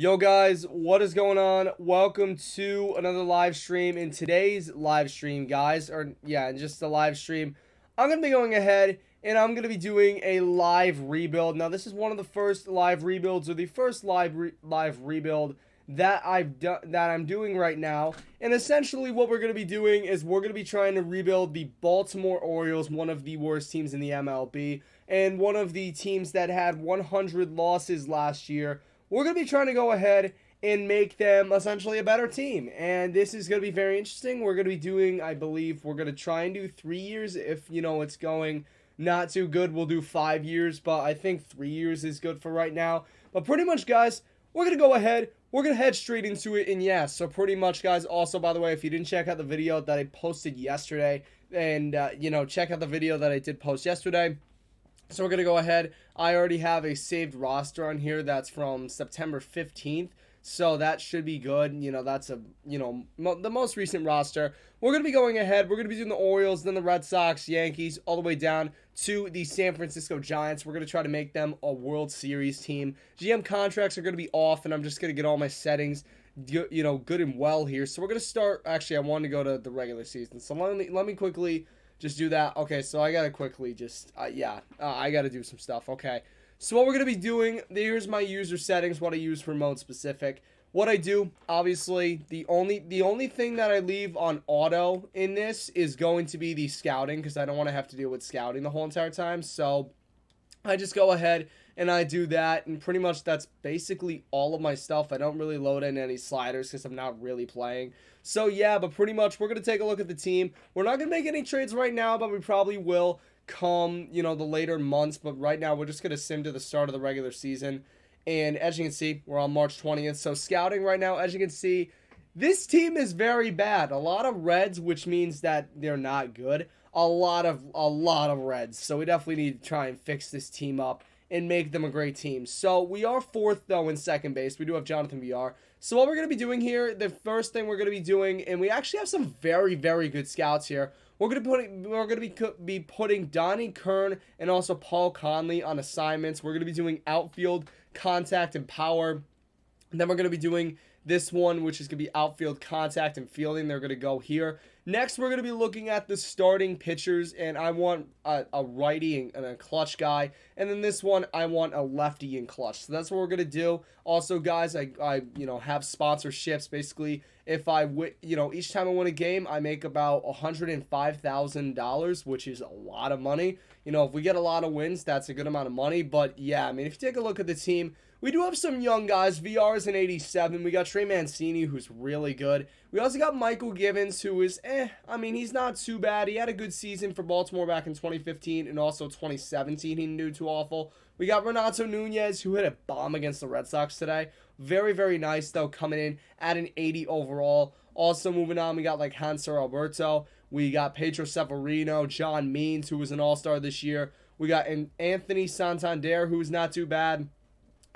Yo guys, what is going on? Welcome to another live stream. In today's live stream, guys, in just a live stream, I'm going to be going ahead and I'm going to be doing a live rebuild. Now, this is one of the first live rebuilds or the first live rebuild that I'm doing right now. And essentially what we're going to be doing is we're going to be trying to rebuild the Baltimore Orioles, one of the worst teams in the MLB and one of the teams that had 100 losses last year. We're going to be trying to go ahead and make them essentially a better team. And this is going to be very interesting. We're going to be doing, I believe, we're going to try and do 3 years. If, it's going not too good, we'll do 5 years. But I think 3 years is good for right now. But pretty much, guys, we're going to go ahead. We're going to head straight into it. And yes, so pretty much, guys, also, by the way, if you didn't check out the video that I posted yesterday, and, check out the video that I did post yesterday. So we're going to go ahead. I already have a saved roster on here that's from September 15th. So that should be good. That's the most recent roster. We're going to be going ahead. We're going to be doing the Orioles, then the Red Sox, Yankees, all the way down to the San Francisco Giants. We're going to try to make them a World Series team. GM contracts are going to be off, and I'm just going to get all my settings good and well here. So we're going to start. Actually, I want to go to the regular season. So let me quickly just do that. Okay, so I gotta quickly just, I gotta do some stuff. Okay, so what we're gonna be doing, here's my user settings, what I use for mode specific. What I do, obviously, the only thing that I leave on auto in this is going to be the scouting, because I don't want to have to deal with scouting the whole entire time. So I just go ahead and I do that, and pretty much that's basically all of my stuff. I don't really load in any sliders because I'm not really playing. So yeah, but pretty much we're going to take a look at the team. We're not going to make any trades right now, but we probably will come, the later months. But right now we're just going to sim to the start of the regular season. And as you can see, we're on March 20th. So scouting right now, as you can see, this team is very bad. A lot of reds, which means that they're not good. A lot of reds. So we definitely need to try and fix this team up and make them a great team. So we are fourth, though, in second base. We do have Jonathan VR. So what we're going to be doing here, the first thing we're going to be doing, and we actually have some very, very good scouts here. We're going to be putting Donnie Kern and also Paul Conley on assignments. We're going to be doing outfield, contact, and power. And then we're going to be doing this one, which is going to be outfield, contact, and fielding. They're going to go here. Next, we're going to be looking at the starting pitchers, and I want a righty and a clutch guy. And then this one, I want a lefty and clutch. So that's what we're going to do. Also, guys, I have sponsorships. Basically, if each time I win a game, I make about $105,000, which is a lot of money. If we get a lot of wins, that's a good amount of money. But yeah, I mean, if you take a look at the team, we do have some young guys. VR is an 87. We got Trey Mancini, who's really good. We also got Michael Givens, who is, he's not too bad. He had a good season for Baltimore back in 2015 and also 2017. He didn't do too awful. We got Renato Nunez, who hit a bomb against the Red Sox today. Very, very nice, though, coming in at an 80 overall. Also moving on, we got like Hanser Alberto. We got Pedro Severino, John Means, who was an all-star this year. We got Anthony Santander, who's not too bad.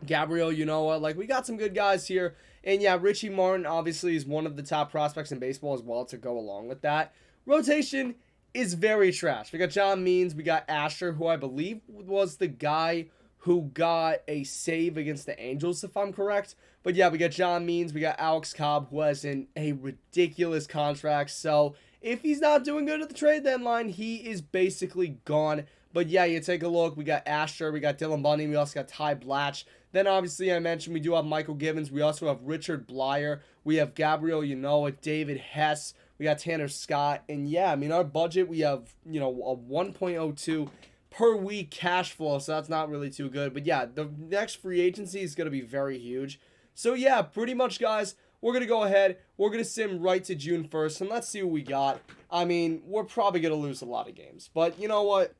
Gabriel, we got some good guys here. And yeah, Richie Martin obviously is one of the top prospects in baseball as well to go along with that. Rotation is very trash. We got John Means, we got Asher, who I believe was the guy who got a save against the Angels, if I'm correct. But yeah, we got John Means, we got Alex Cobb, who has a ridiculous contract. So if he's not doing good at the trade deadline, he is basically gone. But yeah, you take a look. We got Asher, we got Dylan Bundy, we also got Ty Blatch. Then obviously I mentioned we do have Michael Givens. We also have Richard Blyer. We have Gabriel David Hess. We got Tanner Scott. And yeah, our budget, we have, a 1.02 per week cash flow. So that's not really too good. But yeah, the next free agency is going to be very huge. So yeah, pretty much, guys, we're going to go ahead. We're going to sim right to June 1st. And let's see what we got. We're probably going to lose a lot of games. But you know what?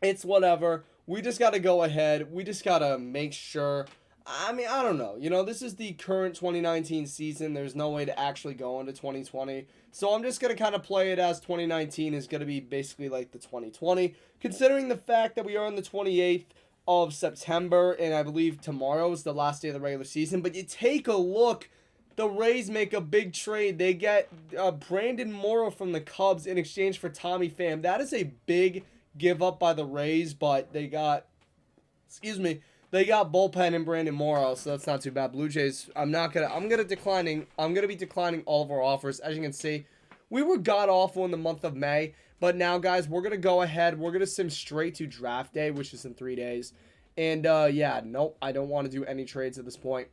It's whatever. We just got to go ahead. We just got to make sure. I don't know. This is the current 2019 season. There's no way to actually go into 2020. So I'm just going to kind of play it as 2019 is going to be basically like the 2020. Considering the fact that we are on the 28th of September, and I believe tomorrow is the last day of the regular season. But you take a look. The Rays make a big trade. They get Brandon Morrow from the Cubs in exchange for Tommy Pham. That is a big give up by the Rays, but they got They got bullpen and Brandon Morrow, so that's not too bad. Blue Jays, I'm gonna be declining all of our offers. As you can see, we were god awful in the month of May, but now guys, we're gonna go ahead. We're gonna sim straight to draft day, which is in 3 days. And yeah, nope, I don't want to do any trades at this point.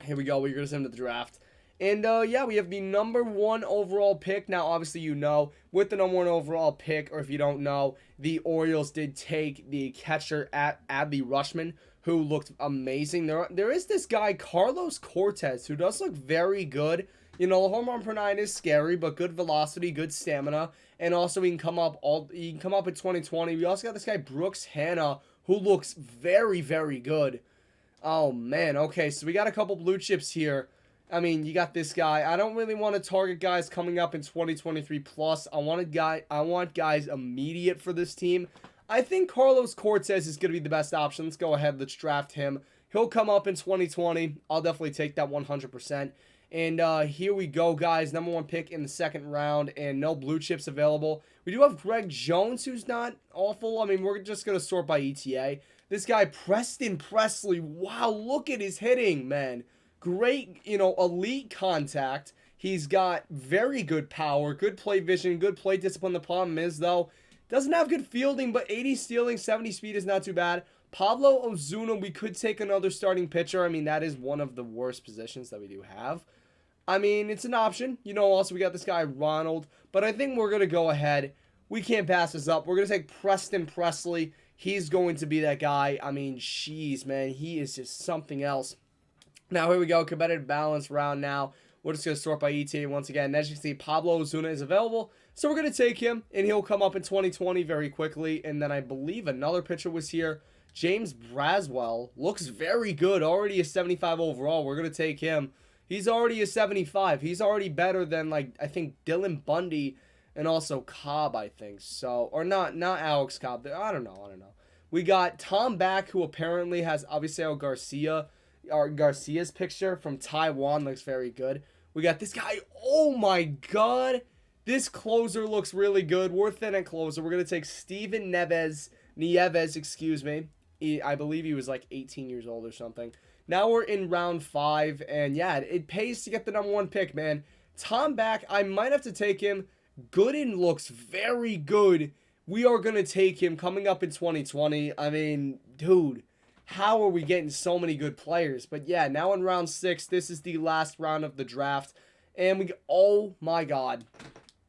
Here we go. We're gonna sim to the draft. And yeah, we have the #1 overall pick. Now, obviously, you know, with the #1 overall pick, or if you don't know, the Orioles did take the catcher at Adley Rutschman, who looked amazing. There is this guy, Carlos Cortez, who does look very good. You know, the home run per 9 is scary, but good velocity, good stamina, and also he can come up in 2020. We also got this guy, Brooks Hanna, who looks very, very good. Oh, man. Okay, so we got a couple blue chips here. I mean, you got this guy. I don't really want to target guys coming up in 2023 plus. I want guys immediate for this team. I think Carlos Cortez is going to be the best option. Let's go ahead. Let's draft him. He'll come up in 2020. I'll definitely take that 100%. And here we go, guys. #1 pick in the 2nd round, and no blue chips available. We do have Greg Jones, who's not awful. I mean, we're just going to sort by ETA. This guy, Preston Presley. Wow, look at his hitting, man. Great, you know, elite contact. He's got very good power, good play vision, good play discipline. The problem is, though, doesn't have good fielding, but 80 stealing, 70 speed is not too bad. Pablo Ozuna, we could take another starting pitcher. I mean, that is one of the worst positions that we do have. I mean, it's an option. You know, also we got this guy, Ronald. But I think we're going to go ahead. We can't pass this up. We're going to take Preston Presley. He's going to be that guy. I mean, jeez, man. He is just something else. Now, here we go. Competitive balance round now. We're just going to sort by ETA once again. As you can see, Pablo Ozuna is available. So we're going to take him, and he'll come up in 2020 very quickly. And then I believe another pitcher was here. James Braswell looks very good. Already a 75 overall. We're going to take him. He's already a 75. He's already better than, like, I think Dylan Bundy and also Cobb, I think. So, or not Alex Cobb. I don't know. We got Tom Back, who apparently has Aviseo Garcia's picture from Taiwan. Looks very good. We got this guy. Oh my god. This closer looks really good. We're thin at closer. We're going to take Steven Nieves, excuse me. I believe he was like 18 years old or something. Now we're in round 5. And yeah, it pays to get the #1 pick, man. Tom Back, I might have to take him. Gooden looks very good. We are going to take him coming up in 2020. I mean, dude. How are we getting so many good players? But yeah, now in round 6, this is the last round of the draft. And oh my god,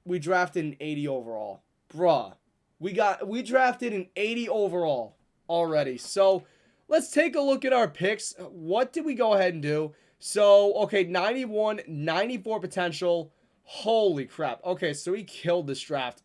we drafted an 80 overall. Bruh, we drafted an 80 overall already. So let's take a look at our picks. What did we go ahead and do? So, okay, 91, 94 potential. Holy crap. Okay, so we killed this draft.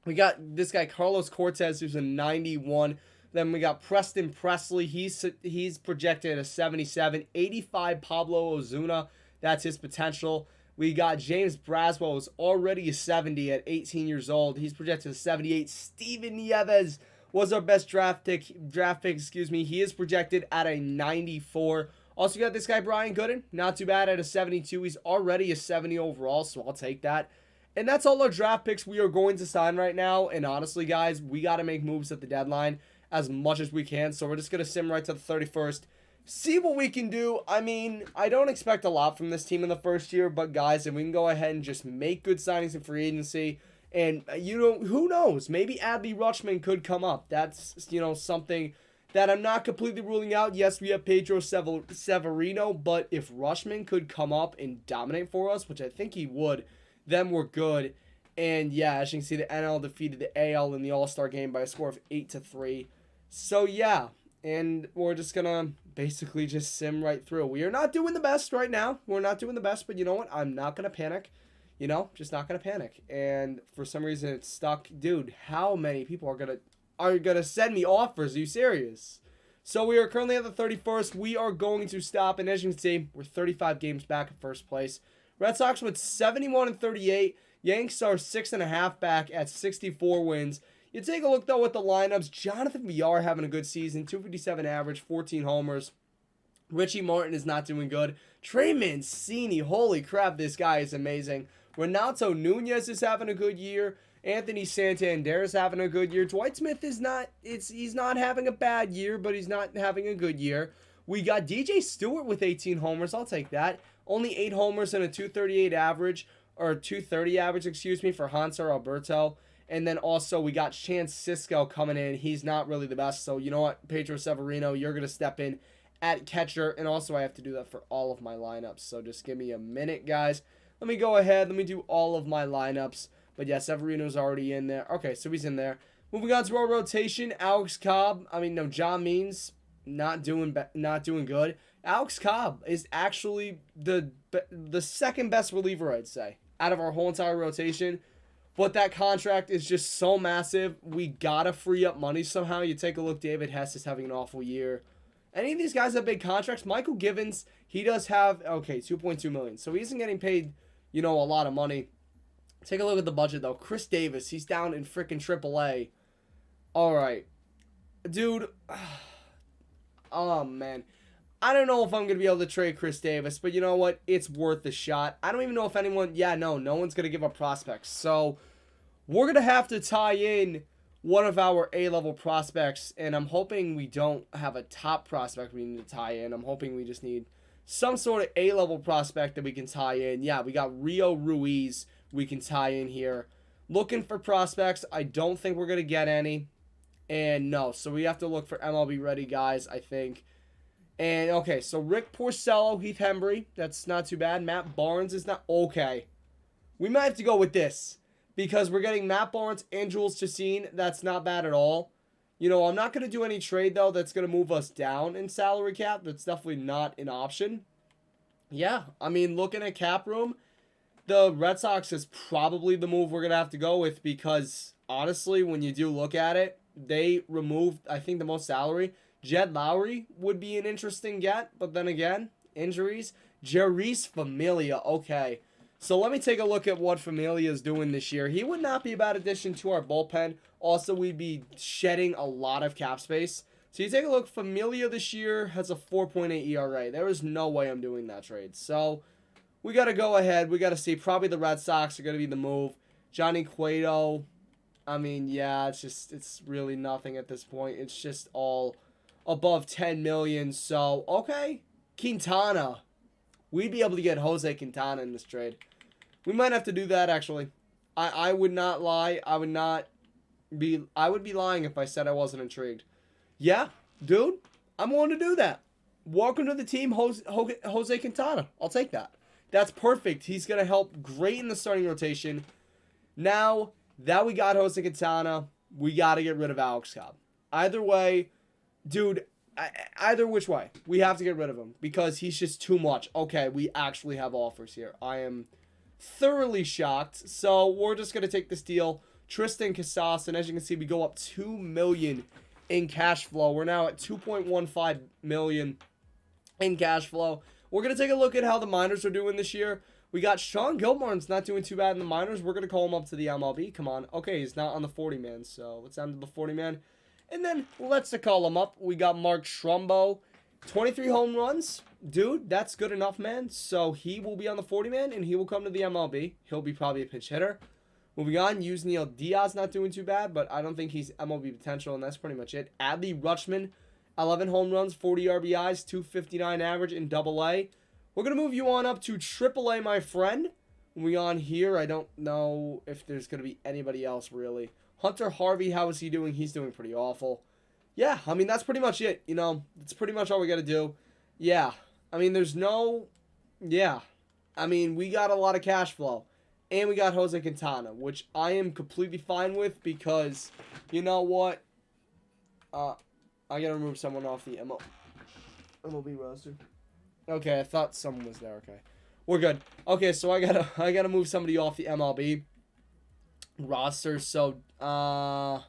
We got this guy, Carlos Cortez, who's a 91. Then we got Preston Presley. He's projected at a 77. 85, Pablo Ozuna. That's his potential. We got James Braswell, who's already a 70 at 18 years old. He's projected a 78. Steven Nieves was our best draft pick. He is projected at a 94. Also got this guy, Brian Gooden. Not too bad at a 72. He's already a 70 overall, so I'll take that. And that's all our draft picks we are going to sign right now. And honestly, guys, we got to make moves at the deadline as much as we can. So we're just going to sim right to the 31st. See what we can do. I mean, I don't expect a lot from this team in the first year. But, guys, if we can go ahead and just make good signings in free agency. And, you know, who knows? Maybe Adley Rutschman could come up. That's, you know, something that I'm not completely ruling out. Yes, we have Pedro Severino. But if Rutschman could come up and dominate for us, which I think he would, then we're good. And, yeah, as you can see, the NL defeated the AL in the All-Star game by a score of 8-3. So, yeah, and we're just going to basically just sim right through. We are not doing the best right now. We're not doing the best, but you know what? I'm not going to panic. You know, just not going to panic. And for some reason, it's stuck. Dude, how many people are going to send me offers? Are you serious? So, we are currently at the 31st. We are going to stop, and as you can see, we're 35 games back in first place. Red Sox with 71-38. Yanks are 6.5 back at 64 wins. You take a look, though, at the lineups. Jonathan Villar having a good season. 257 average, 14 homers. Richie Martin is not doing good. Trey Mancini, holy crap, this guy is amazing. Renato Nunez is having a good year. Anthony Santander is having a good year. Dwight Smith is not. He's not having a bad year, but he's not having a good year. We got DJ Stewart with 18 homers. I'll take that. Only 8 homers and a 238 average, or 230 average, excuse me, for Hanser Alberto. And then also we got Chance Sisco coming in. He's not really the best. So you know what, Pedro Severino, you're going to step in at catcher. And also I have to do that for all of my lineups. So just give me a minute, guys. Let me go ahead. Let me do all of my lineups. But yeah, Severino's already in there. Okay, so he's in there. Moving on to our rotation, Alex Cobb. John Means not doing good. Alex Cobb is actually the second best reliever, I'd say, out of our whole entire rotation. But that contract is just so massive. We gotta free up money somehow. You take a look, David Hess is having an awful year. Any of these guys have big contracts. Michael Givens, he does have, okay, $2.2 million. So he isn't getting paid, a lot of money. Take a look at the budget, though. Chris Davis, he's down in freaking AAA. All right. Dude. Oh, man. I don't know if I'm going to be able to trade Chris Davis, but you know what? It's worth the shot. I don't even know if anyone... Yeah, no one's going to give up prospects. So, we're going to have to tie in one of our A-level prospects, and I'm hoping we don't have a top prospect we need to tie in. I'm hoping we just need some sort of A-level prospect that we can tie in. Yeah, we got Rio Ruiz we can tie in here. Looking for prospects. I don't think we're going to get any. And no, so we have to look for MLB ready guys, I think. And okay, so Rick Porcello, Heath Hembry, that's not too bad. Matt Barnes is not okay. We might have to go with this because we're getting Matt Barnes and Jules Chacin. That's not bad at all. I'm not going to do any trade though that's going to move us down in salary cap. That's definitely not an option. Yeah, looking at cap room, the Red Sox is probably the move we're going to have to go with because honestly, when you do look at it, they removed, I think, the most salary. Jed Lowry would be an interesting get, but then again, injuries. Jeurys Familia, okay. So let me take a look at what Familia is doing this year. He would not be a bad addition to our bullpen. Also, we'd be shedding a lot of cap space. So you take a look, Familia this year has a 4.8 ERA. There is no way I'm doing that trade. So we got to go ahead. We got to see. Probably the Red Sox are going to be the move. Johnny Cueto, yeah, it's really nothing at this point. It's just all above 10 million. So, okay. Quintana. We'd be able to get Jose Quintana in this trade. We might have to do that, actually. I would not lie. I would be lying if I said I wasn't intrigued. Yeah, dude, I'm willing to do that. Welcome to the team, Jose Quintana. I'll take that. That's perfect. He's going to help great in the starting rotation. Now that we got Jose Quintana, we got to get rid of Alex Cobb. Either way, dude, either which way, we have to get rid of him because he's just too much. Okay, we actually have offers here. I am thoroughly shocked. So we're just going to take this deal. Tristan Casas, and as you can see, we go up $2 million in cash flow. We're now at $2.15 million in cash flow. We're going to take a look at how the minors are doing this year. We got Sean Gilmartin's not doing too bad in the minors. We're going to call him up to the MLB. Come on. Okay, he's not on the 40-man, so let's add him to the 40-man. And then let's call him up. We got Mark Trumbo, 23 home runs. Dude, that's good enough, man. So he will be on the 40-man, and he will come to the MLB. He'll be probably a pinch hitter. Moving on, Yusniel Diaz not doing too bad, but I don't think he's MLB potential, and that's pretty much it. Adley Rutschman, 11 home runs, 40 RBIs, 259 average in AA. We're going to move you on up to AAA, my friend. Moving on here, I don't know if there's going to be anybody else, really. Hunter Harvey, how is he doing? He's doing pretty awful. Yeah, that's pretty much it. That's pretty much all we got to do. Yeah, there's no... Yeah, we got a lot of cash flow. And we got Jose Quintana, which I am completely fine with because, you know what? I got to remove someone off the MLB roster. Okay, I thought someone was there. Okay, we're good. Okay, so I gotta move somebody off the MLB roster. So I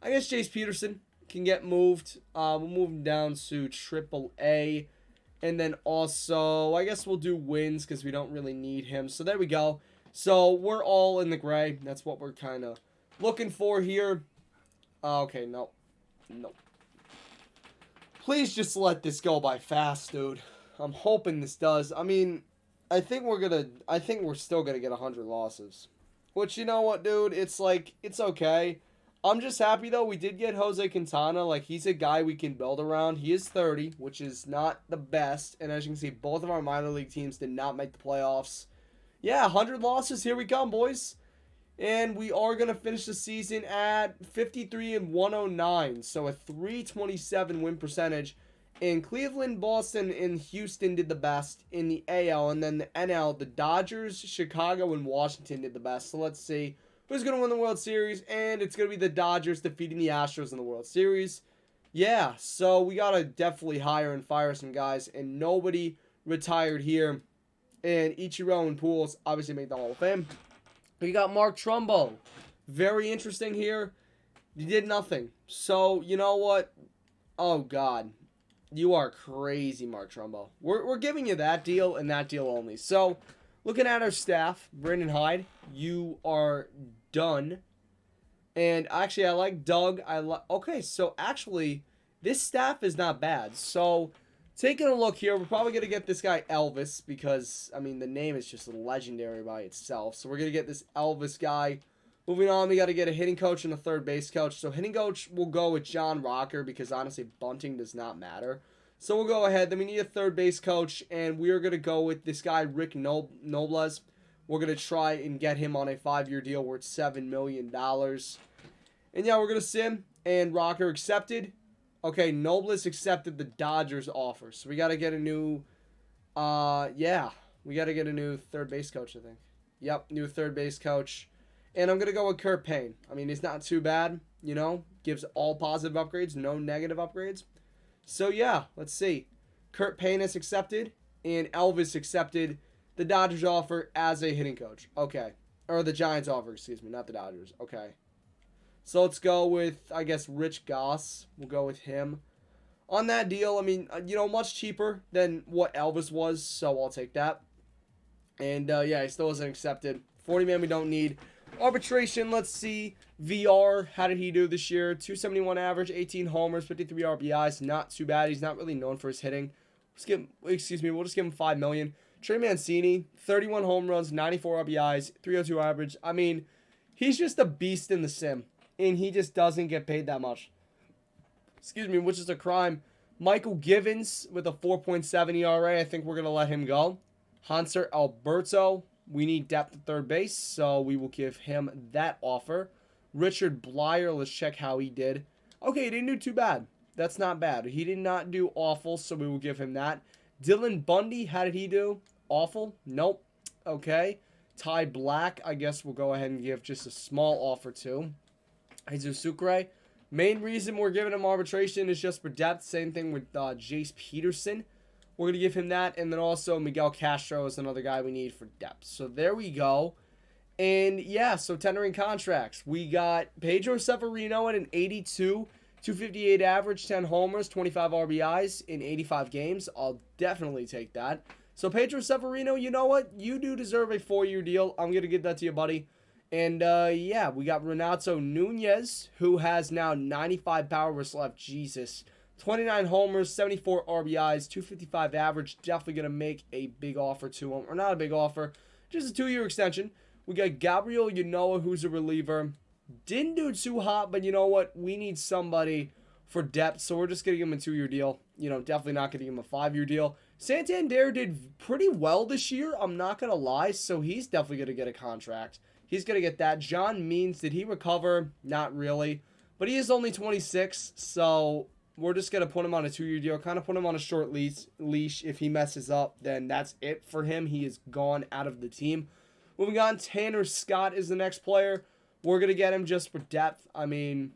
guess Jace Peterson can get moved. We'll move him down to AAA, and then also I guess we'll do wins because we don't really need him. So there we go. So we're all in the gray. That's what we're kind of looking for here. Okay, no. Please just let this go by fast, dude. I'm hoping this does. I think we're still gonna get 100 losses. Which, you know what, dude? It's like, it's okay. I'm just happy, though. We did get Jose Quintana. Like, he's a guy we can build around. He is 30, which is not the best. And as you can see, both of our minor league teams did not make the playoffs. Yeah, 100 losses. Here we come, boys. And we are going to finish the season at 53-109. So a 327 win percentage. And Cleveland, Boston, and Houston did the best in the AL. And then the NL, the Dodgers, Chicago, and Washington did the best. So let's see who's going to win the World Series. And it's going to be the Dodgers defeating the Astros in the World Series. Yeah, so we got to definitely hire and fire some guys. And nobody retired here. And Ichiro and Pujols obviously made the Hall of Fame. We got Mark Trumbo. Very interesting here. He did nothing. So, you know what? Oh, God. You are crazy, Mark Trumbo. We're giving you that deal and that deal only. So, looking at our staff, Brandon Hyde, you are done. And actually, I like Doug. Okay, so actually, this staff is not bad. So, taking a look here, we're probably going to get this guy Elvis because, I mean, the name is just legendary by itself. So, we're going to get this Elvis guy. Moving on, we got to get a hitting coach and a third base coach. So, hitting coach will go with John Rocker because, honestly, bunting does not matter. So, we'll go ahead. Then we need a third base coach, and we are going to go with this guy, Rick Nobles. We're going to try and get him on a 5-year deal worth $7 million. And, yeah, we're going to sim, and Rocker accepted. Okay, Nobles accepted the Dodgers offer. So, we got to get a new, we got to get a new third base coach, I think. Yep, new third base coach. And I'm going to go with Kurt Payne. I mean, he's not too bad, you know. Gives all positive upgrades, no negative upgrades. So, yeah, let's see. Kurt Payne has accepted, and Elvis accepted the Dodgers offer as a hitting coach. Okay. Or the Giants offer, excuse me, not the Dodgers. Okay. So, let's go with, I guess, Rich Goss. We'll go with him. On that deal, I mean, you know, much cheaper than what Elvis was, so I'll take that. And, yeah, he still hasn't accepted. 40 man we don't need. Arbitration, let's see. VR, how did he do this year? 271 average, 18 homers, 53 RBIs. Not too bad. He's not really known for his hitting. We'll just give him $5 million. Trey Mancini, 31 home runs, 94 RBIs, 302 average. I mean, he's just a beast in the sim, and he just doesn't get paid that much. Excuse me, which is a crime. Michael Givens with a 4.7 ERA. I think we're going to let him go. Hanser Alberto. We need depth at third base, so we will give him that offer. Richard Blyer, let's check how he did. Okay, he didn't do too bad. That's not bad. He did not do awful, so we will give him that. Dylan Bundy, how did he do? Awful? Nope. Okay. Ty Black, I guess we'll go ahead and give just a small offer to. Jesus Sucre. Main reason we're giving him arbitration is just for depth. Same thing with Jace Peterson. We're going to give him that. And then also Miguel Castro is another guy we need for depth. So there we go. And yeah, so tendering contracts. We got Pedro Severino at an 82, 258 average, 10 homers, 25 RBIs in 85 games. I'll definitely take that. So Pedro Severino, you know what? You do deserve a 4-year deal. I'm going to give that to you, buddy. And yeah, we got Renato Nunez, who has now 95 power versus left. Jesus. 29 homers, 74 RBIs, 255 average. Definitely going to make a big offer to him. Or not a big offer, just a 2-year extension. We got Gabriel Yanoa, who's a reliever. Didn't do too hot, but you know what? We need somebody for depth, so we're just going to give him a 2-year deal. You know, definitely not going to give him a 5-year deal. Santander did pretty well this year, I'm not going to lie, so he's definitely going to get a contract. He's going to get that. John Means, did he recover? Not really. But he is only 26, so we're just going to put him on a 2-year deal, kind of put him on a short leash. If he messes up, then that's it for him. He is gone out of the team. Moving on, Tanner Scott is the next player. We're going to get him just for depth. I mean,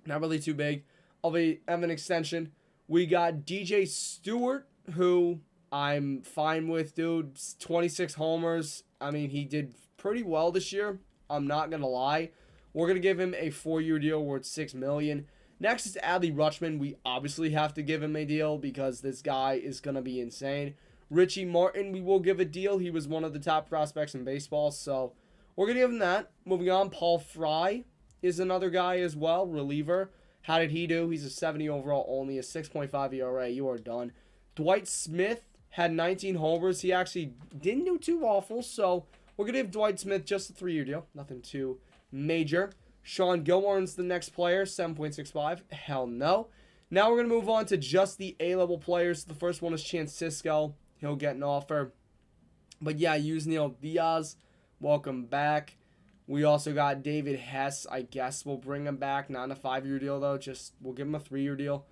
not really too big of an extension. We got DJ Stewart, who I'm fine with, dude. 26 homers. I mean, he did pretty well this year. I'm not going to lie. We're going to give him a 4-year deal worth $6 million. Next is Adley Rutschman. We obviously have to give him a deal because this guy is going to be insane. Richie Martin, we will give a deal. He was one of the top prospects in baseball, so we're going to give him that. Moving on, Paul Fry is another guy as well, reliever. How did he do? He's a 70 overall, only a 6.5 ERA. You are done. Dwight Smith had 19 homers. He actually didn't do too awful, so We're going to give Dwight Smith just a 3-year deal. Nothing too major. Sean Gilmore's the next player, 7.65. Hell no. Now we're going to move on to just the A-level players. The first one is Chance Sisco. He'll get an offer. But yeah, Yusniel Diaz, welcome back. We also got David Hess. I guess we'll bring him back. Not in a 5-year deal, though. Just we'll give him a 3-year deal.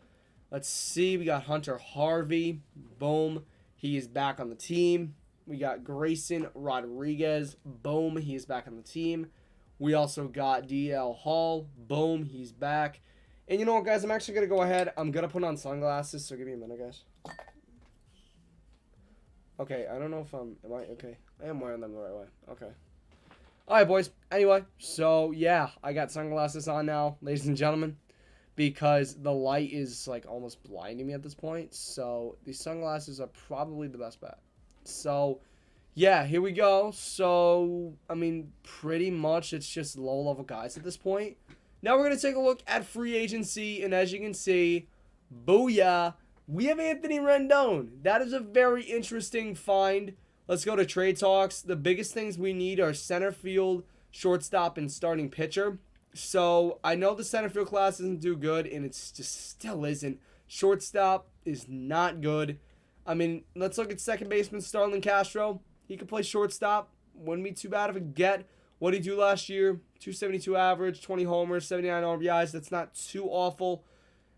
Let's see. We got Hunter Harvey. Boom. He is back on the team. We got Grayson Rodriguez. Boom. He is back on the team. We also got DL Hall. Boom. He's back. And you know what, guys? I'm actually going to go ahead. I'm going to put on sunglasses, so give me a minute, guys. Okay, I don't know if am I, okay. I am wearing them the right way. Okay. Alright, boys. Anyway, so, yeah, I got sunglasses on now, ladies and gentlemen, because the light is, like, almost blinding me at this point. So, these sunglasses are probably the best bet. So, yeah, here we go. So, I mean, pretty much it's just low-level guys at this point. Now we're going to take a look at free agency, and as you can see, booyah, we have Anthony Rendon. That is a very interesting find. Let's go to trade talks. The biggest things we need are center field, shortstop, and starting pitcher. So I know the center field class isn't too good, and it's just still isn't. Shortstop is not good. I mean, let's look at second baseman Starlin Castro. He could play shortstop. Wouldn't be too bad of a get. What did he do last year? 272 average, 20 homers, 79 RBIs. That's not too awful.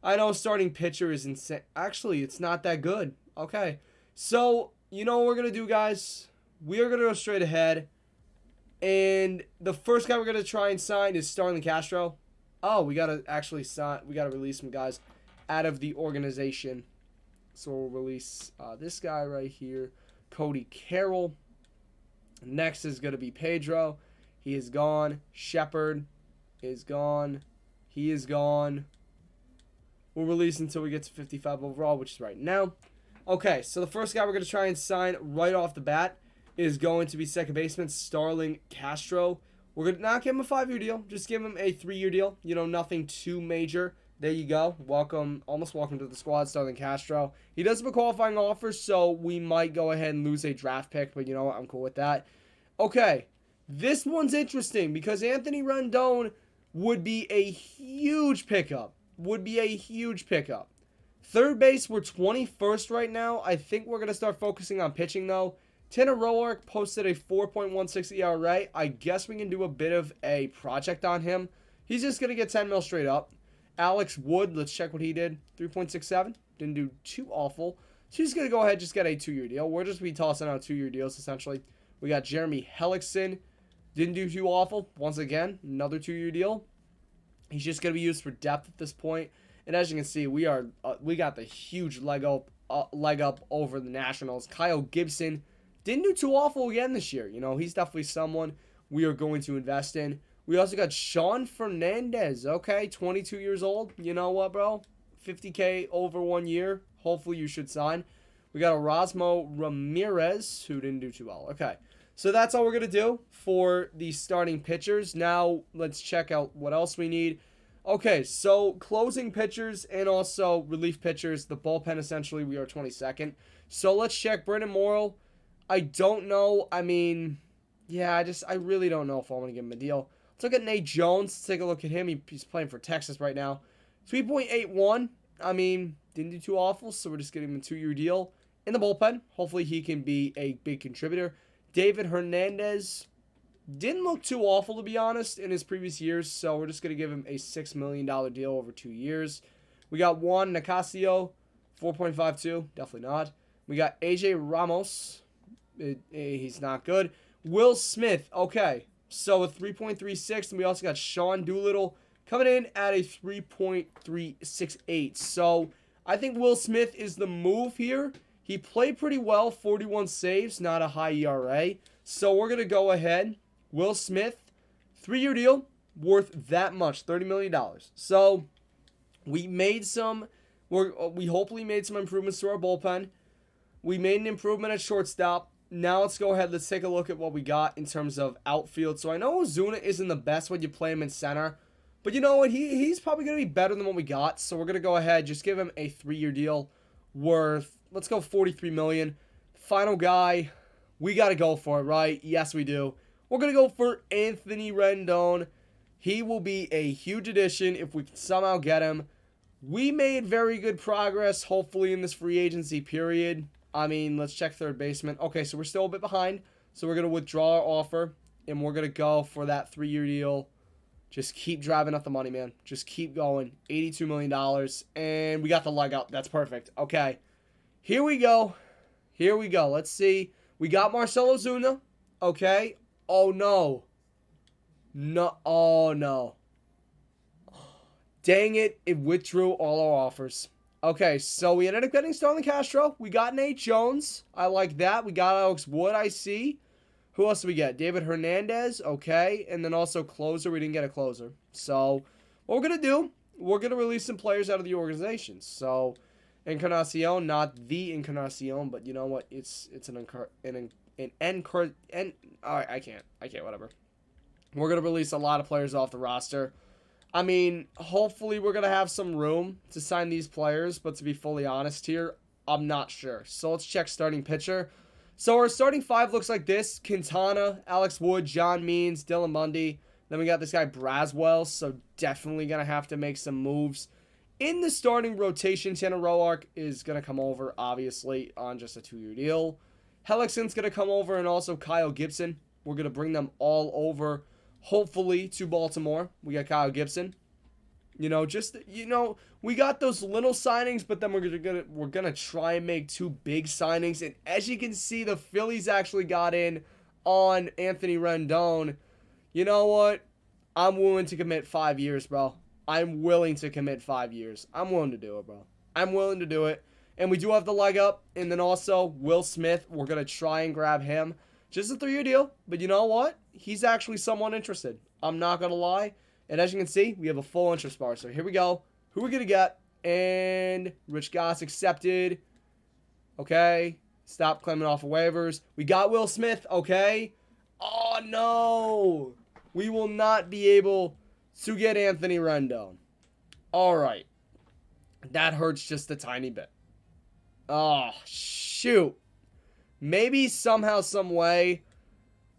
I know starting pitcher is insane. Actually, it's not that good. Okay. So, you know what we're going to do, guys? We are going to go straight ahead. And the first guy we're going to try and sign is Starlin Castro. Oh, we got to actually sign. We got to release some guys out of the organization. So we'll release this guy right here, Cody Carroll. Next is going to be Pedro. He is gone. Shepard is gone. He is gone. We'll release until we get to 55 overall, which is right now. Okay, so the first guy we're going to try and sign right off the bat is going to be second baseman Starlin Castro. We're going to not give him a 5-year deal. Just give him a 3-year deal. You know, nothing too major. There you go. Welcome, almost welcome to the squad, Starlin Castro. He does have a qualifying offer, so we might go ahead and lose a draft pick, but you know what? I'm cool with that. Okay, this one's interesting because Anthony Rendon would be a huge pickup. Third base, we're 21st right now. I think we're going to start focusing on pitching, though. Tanner Roark posted a 4.16 ERA. I guess we can do a bit of a project on him. He's just going to get 10 mil straight up. Alex Wood, let's check what he did. 3.67. Didn't do too awful. So he's going to go ahead and just get a 2-year deal. We're just be tossing out 2-year deals, essentially. We got Jeremy Hellickson. Didn't do too awful. Once again, another 2-year deal. He's just going to be used for depth at this point. And as you can see, we got the huge leg up over the Nationals. Kyle Gibson didn't do too awful again this year. You know, he's definitely someone we are going to invest in. We also got Sean Fernandez. Okay, 22 years old. You know what, bro? 50K over 1 year. Hopefully you should sign. We got Erasmo Ramirez, who didn't do too well. Okay, so that's all we're going to do for the starting pitchers. Now, let's check out what else we need. Okay, so closing pitchers and also relief pitchers. The bullpen, essentially, we are 22nd. So let's check Brendan Morrow. I don't know. I mean, yeah, I really don't know if I want to give him a deal. Let's look at Nate Jones. Let's take a look at him. He's playing for Texas right now. 3.81. I mean, didn't do too awful, so we're just getting him a 2-year deal in the bullpen. Hopefully he can be a big contributor. David Hernandez didn't look too awful, to be honest, in his previous years, so we're just going to give him a $6 million deal over 2 years. We got Juan Nicasio, 4.52. Definitely not. We got AJ Ramos. He's not good. Will Smith. Okay, so a 3.36, and we also got Sean Doolittle coming in at a 3.368. So I think Will Smith is the move here. He played pretty well, 41 saves, not a high ERA. So we're going to go ahead. Will Smith, 3-year deal, worth that much, $30 million. So we made we hopefully made some improvements to our bullpen. We made an improvement at shortstop. Now let's go ahead. Let's take a look at what we got in terms of outfield. So I know Ozuna isn't the best when you play him in center. But you know what? He's probably going to be better than what we got. So we're going to go ahead. Just give him a 3-year deal worth, let's go $43 million. Final guy, We got to go for it, right? Yes, we do. We're going to go for Anthony Rendon. He will be a huge addition if we can somehow get him. We made very good progress, hopefully, in this free agency period. I mean, let's check third baseman. Okay, so we're still a bit behind. So we're going to withdraw our offer, and we're going to go for that 3-year deal. Just keep driving up the money, man. Just keep going. $82 million. And we got the leg up. That's perfect. Okay. Here we go. Here we go. Let's see. We got Marcell Ozuna. Okay. Oh, no. No. Oh, no. Dang it. It withdrew all our offers. Okay, so we ended up getting Starlin Castro. We got Nate Jones. I like that. We got Alex Wood, I see. Who else do we get? David Hernandez. Okay. And then also closer. We didn't get a closer. So what we're going to do, we're going to release some players out of the organization. So Encarnacion, not the Encarnacion, but you know what? It's an all right, I can't, whatever. We're going to release a lot of players off the roster. I mean, hopefully we're going to have some room to sign these players, but to be fully honest here, I'm not sure. So let's check starting pitcher. So our starting five looks like this. Quintana, Alex Wood, John Means, Dylan Bundy. Then we got this guy Braswell, so definitely going to have to make some moves. In the starting rotation, Tanner Roark is going to come over, obviously, on just a 2-year deal. Hellickson's going to come over, and also Kyle Gibson. We're going to bring them all over, hopefully, to Baltimore. We got Kyle Gibson. You know, we got those little signings, but then we're gonna try and make 2 big signings. And as you can see, the Phillies actually got in on Anthony Rendon. You know what? I'm willing to commit 5 years, bro. I'm willing to commit 5 years. I'm willing to do it, bro. I'm willing to do it. And we do have the leg up. And then also Will Smith, we're gonna try and grab him. Just a 3-year deal, but you know what? He's actually somewhat interested. I'm not gonna lie. And as you can see, we have a full interest bar. So here we go. Who we're going to get. And Rich Goss accepted. Okay. Stop claiming off of waivers. We got Will Smith. Okay. Oh, no. We will not be able to get Anthony Rendon. All right. That hurts just a tiny bit. Oh, shoot. Maybe somehow, some way.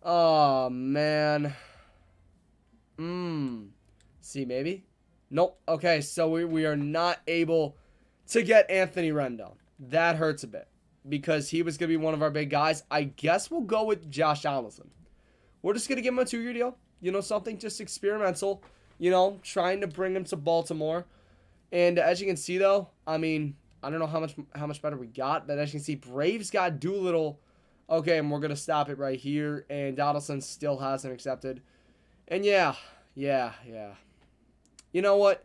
Oh, man. See, maybe? Nope. Okay, so we are not able to get Anthony Rendon. That hurts a bit because he was going to be one of our big guys. I guess we'll go with Josh Donaldson. We're just going to give him a 2-year deal. You know, something just experimental. You know, trying to bring him to Baltimore. And as you can see, though, I mean, I don't know how much better we got. But as you can see, Braves got Doolittle. Okay, and we're going to stop it right here. And Donaldson still hasn't accepted. And yeah. You know what?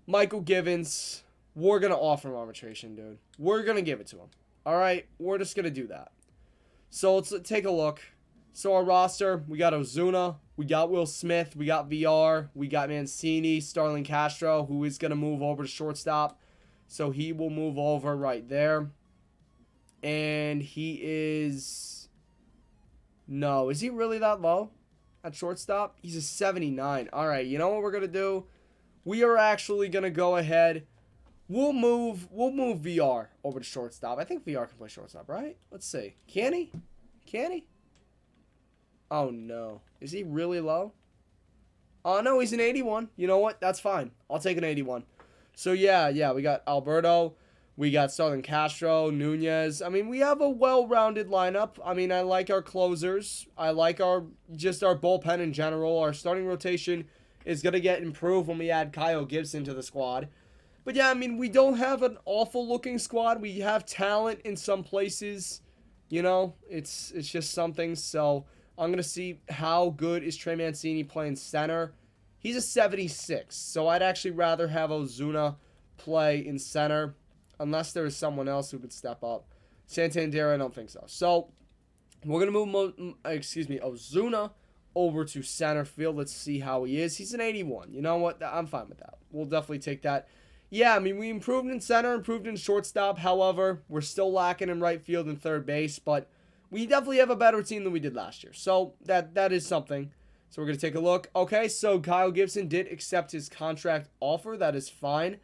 Michael Givens, we're going to offer him arbitration, dude. We're going to give it to him. All right? We're just going to do that. So let's take a look. So our roster, we got Ozuna, we got Will Smith, we got VR, we got Mancini, Starlin Castro, who is going to move over to shortstop. So he will move over right there. And he is... No, is he really that low at shortstop? He's a 79. All right, you know what we're going to do? We are actually going to go ahead. We'll move VR over to shortstop. I think VR can play shortstop, right? Let's see. Can he? Can he? Oh, no. Is he really low? Oh, no, he's an 81. You know what? That's fine. I'll take an 81. So, yeah, we got Alberto. We got Starlin Castro, Nunez. I mean, we have a well-rounded lineup. I mean, I like our closers. I like our bullpen in general. Our starting rotation is going to get improved when we add Kyle Gibson to the squad. But yeah, I mean, we don't have an awful-looking squad. We have talent in some places. You know, it's just something. So I'm going to see how good is Trey Mancini playing center. He's a 76, so I'd actually rather have Ozuna play in center unless there is someone else who could step up. Santander, I don't think so. So we're going to move Ozuna over to center field. Let's see how he is. He's an 81. You know what? I'm fine with that. We'll definitely take that. Yeah, I mean, we improved in center, improved in shortstop. However, we're still lacking in right field and third base, but we definitely have a better team than we did last year. So that is something. So we're going to take a look. Okay, so Kyle Gibson did accept his contract offer. That is fine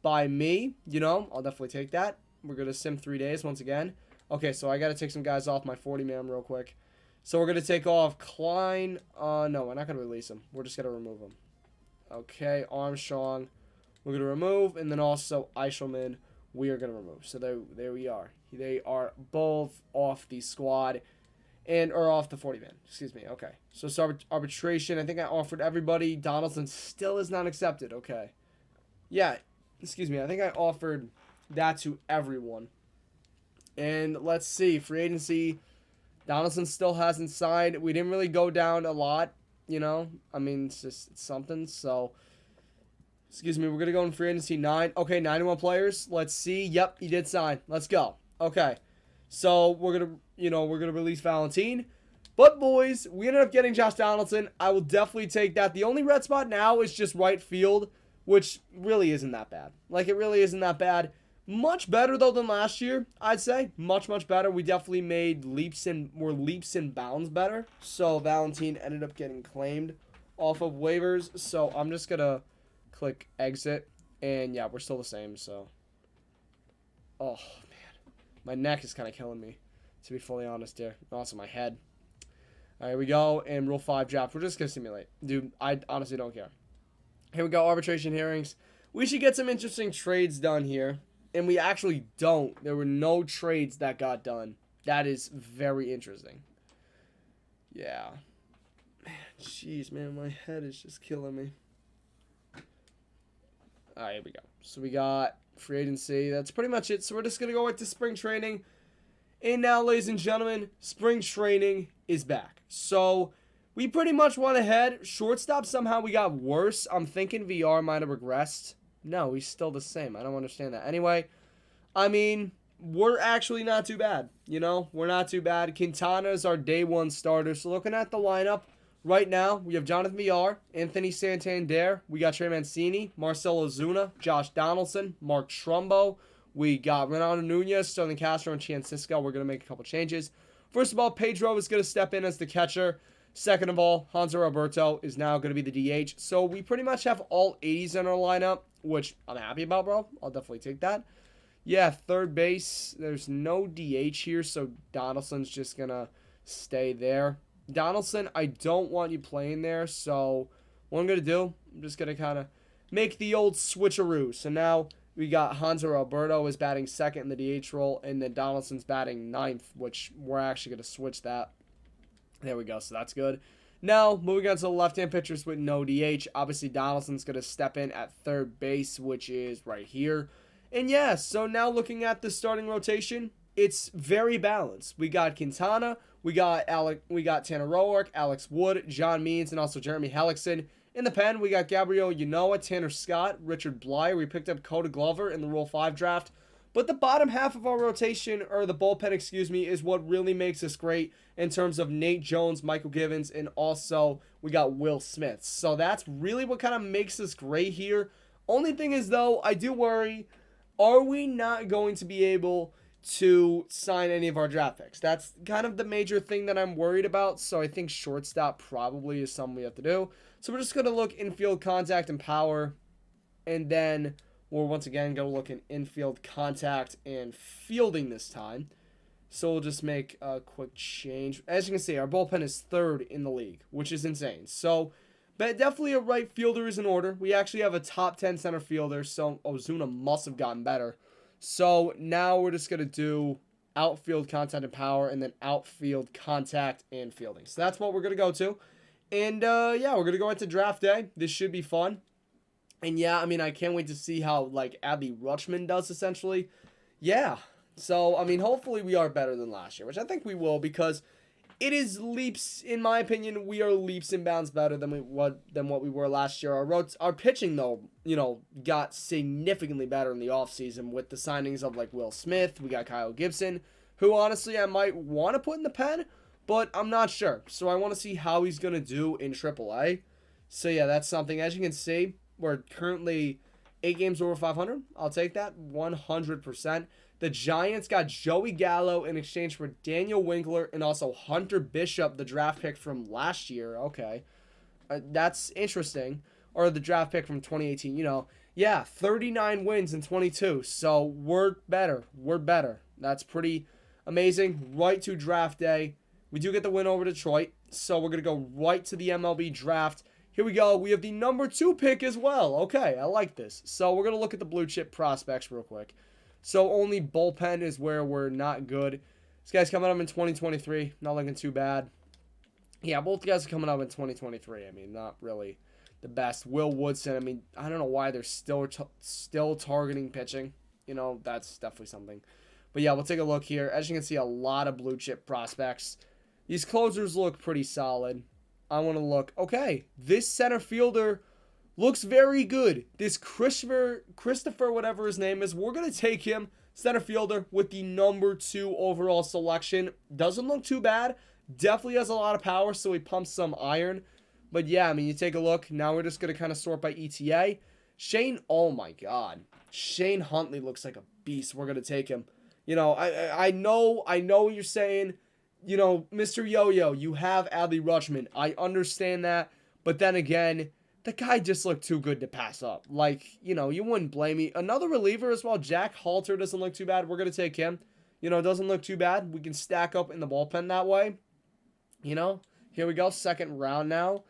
by me. You know, I'll definitely take that. We're going to sim 3 days once again. Okay, so I got to take some guys off my 40-man real quick. So we're going to take off Klein. No, we're not going to release him. We're just going to remove him. Okay, Armstrong, we're going to remove. And then also Eichelman, we are going to remove. So there we are. They are both off the squad. Or off the 40-man. Excuse me. Okay. So it's arbitration. I think I offered everybody. Donaldson still is not accepted. Okay. Yeah. Excuse me. I think I offered that to everyone. And let's see. Free agency. Donaldson still hasn't signed. We didn't really go down a lot, you know. I mean, it's something. So, excuse me. We're going to go in free agency 9. Okay, 91 players. Let's see. Yep, he did sign. Let's go. Okay. So, we're going to release Valentine. But, boys, we ended up getting Josh Donaldson. I will definitely take that. The only red spot now is just right field, which really isn't that bad. Like, it really isn't that bad. Much better, though, than last year, I'd say. Much, much better. We definitely made leaps and bounds better. So, Valentine ended up getting claimed off of waivers. So, I'm just going to click exit. And, yeah, we're still the same, so. Oh, man. My neck is kind of killing me, to be fully honest here. Also, my head. All right, here we go. And Rule 5 draft. We're just going to simulate. Dude, I honestly don't care. Here we go. Arbitration hearings. We should get some interesting trades done here. And we actually don't. There were no trades that got done. That is very interesting. Yeah. Man, jeez, man. My head is just killing me. All right, here we go. So we got free agency. That's pretty much it. So we're just going to go into spring training. And now, ladies and gentlemen, spring training is back. So we pretty much went ahead. Shortstop, somehow we got worse. I'm thinking VR might have regressed. No, he's still the same. I don't understand that. Anyway, I mean, we're actually not too bad. You know, we're not too bad. Quintana is our day one starter. So looking at the lineup right now, we have Jonathan VR, Anthony Santander. We got Trey Mancini, Marcell Ozuna, Josh Donaldson, Mark Trumbo. We got Renato Nunez, Sterling Castro, and Francisco. We're going to make a couple changes. First of all, Pedro is going to step in as the catcher. Second of all, Hanser Alberto is now going to be the DH. So we pretty much have all 80s in our lineup, which I'm happy about, bro. I'll definitely take that. Yeah, third base, there's no DH here, so Donaldson's just going to stay there. Donaldson, I don't want you playing there, so what I'm going to do, I'm just going to kind of make the old switcheroo. So now we got Hanser Alberto is batting second in the DH role, and then Donaldson's batting ninth, which we're actually going to switch that. There we go, so that's good. Now, moving on to the left-hand pitchers with no DH. Obviously, Donaldson's going to step in at third base, which is right here. And yeah, so now looking at the starting rotation, it's very balanced. We got Quintana, we got Tanner Roark, Alex Wood, John Means, and also Jeremy Hellickson. In the pen, we got Gabriel Ynoa, Tanner Scott, Richard Blyer. We picked up Coda Glover in the Rule 5 draft. But the bottom half of our rotation, or the bullpen, excuse me, is what really makes us great in terms of Nate Jones, Michael Givens, and also we got Will Smith. So that's really what kind of makes us great here. Only thing is, though, I do worry, are we not going to be able to sign any of our draft picks? That's kind of the major thing that I'm worried about. So I think shortstop probably is something we have to do. So we're just going to look infield contact and power, and then we're once again going to look in infield contact and fielding this time. So we'll just make a quick change. As you can see, our bullpen is third in the league, which is insane. So, but definitely a right fielder is in order. We actually have a top 10 center fielder, so Ozuna must have gotten better. So now we're just going to do outfield contact and power, and then outfield contact and fielding. So that's what we're going to go to. And yeah, we're going to go into draft day. This should be fun. And yeah, I mean, I can't wait to see how, like, Adley Rutschman does, essentially. Yeah. So, I mean, hopefully we are better than last year, which I think we will, because it is leaps, in my opinion, we are leaps and bounds better than what we were last year. Our pitching, though, you know, got significantly better in the offseason with the signings of, like, Will Smith. We got Kyle Gibson, who, honestly, I might want to put in the pen, but I'm not sure. So I want to see how he's going to do in AAA. So, yeah, that's something. As you can see, we're currently 8 games over 500. I'll take that 100%. The Giants got Joey Gallo in exchange for Daniel Winkler and also Hunter Bishop, the draft pick from last year. Okay. That's interesting. Or the draft pick from 2018. You know, yeah, 39 wins in 22. So we're better. We're better. That's pretty Amazing. Right to draft day. We do get the win over Detroit. So we're going to go right to the MLB draft. Here we go. We have the number 2 pick as well. Okay, I like this. So we're going to look at the blue chip prospects real quick. So only bullpen is where we're not good. This guy's coming up in 2023. Not looking too bad. Yeah, both guys are coming up in 2023. I mean, not really the best. Will Woodson, I mean, I don't know why they're still targeting pitching. You know, that's definitely something. But yeah, we'll take a look here. As you can see, a lot of blue chip prospects. These closers look pretty solid. I want to look. Okay, this center fielder looks very good. This Christopher, whatever his name is, we're going to take him, center fielder, with the number 2 overall selection. Doesn't look too bad. Definitely has a lot of power, so he pumps some iron. But yeah, I mean, you take a look. Now we're just going to kind of sort by ETA. Shane, oh my God. Shane Huntley looks like a beast. We're going to take him. You know, I know what you're saying. You know, Mr. Yo-Yo, you have Adley Rutschman. I understand that. But then again, the guy just looked too good to pass up. Like, you know, you wouldn't blame me. Another reliever as well. Jack Halter doesn't look too bad. We're going to take him. You know, doesn't look too bad. We can stack up in the bullpen that way. You know, here we go. Second round now.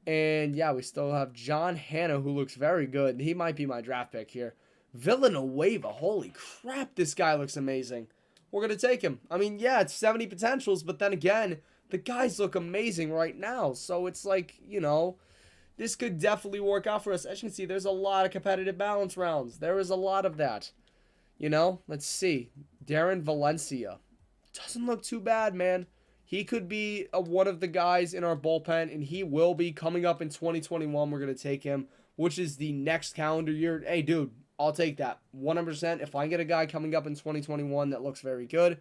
And yeah, we still have John Hanna, who looks very good. He might be my draft pick here. Villanueva. Holy crap, this guy looks amazing. We're going to take him. I mean, yeah, it's 70 potentials, but then again, the guys look amazing right now. So it's like, you know, this could definitely work out for us. As you can see, there's a lot of competitive balance rounds. There is a lot of that. You know, let's see. Darren Valencia. Doesn't look too bad, man. He could be one of the guys in our bullpen, and he will be coming up in 2021. We're going to take him, which is the next calendar year. Hey, dude, I'll take that 100%. If I get a guy coming up in 2021 that looks very good,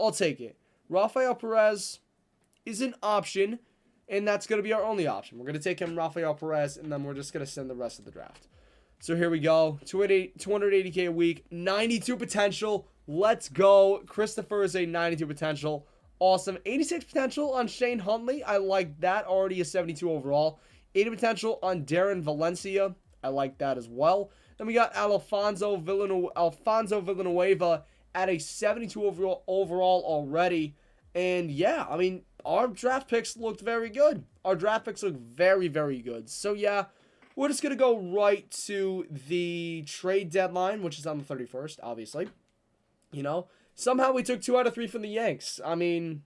I'll take it. Rafael Perez is an option, and that's going to be our only option. We're going to take him, Rafael Perez, and then we're just going to send the rest of the draft. So here we go. 280K a week, 92 potential. Let's go. Christopher is a 92 potential. Awesome. 86 potential on Shane Huntley. I like that. Already a 72 overall. 80 potential on Darren Valencia. I like that as well. Then we got Alfonso Villanueva at a 72 overall already. And yeah, I mean, our draft picks looked very good. Our draft picks look very, very good. So yeah, we're just going to go right to the trade deadline, which is on the 31st, obviously. You know, somehow we took 2 out of 3 from the Yanks. I mean,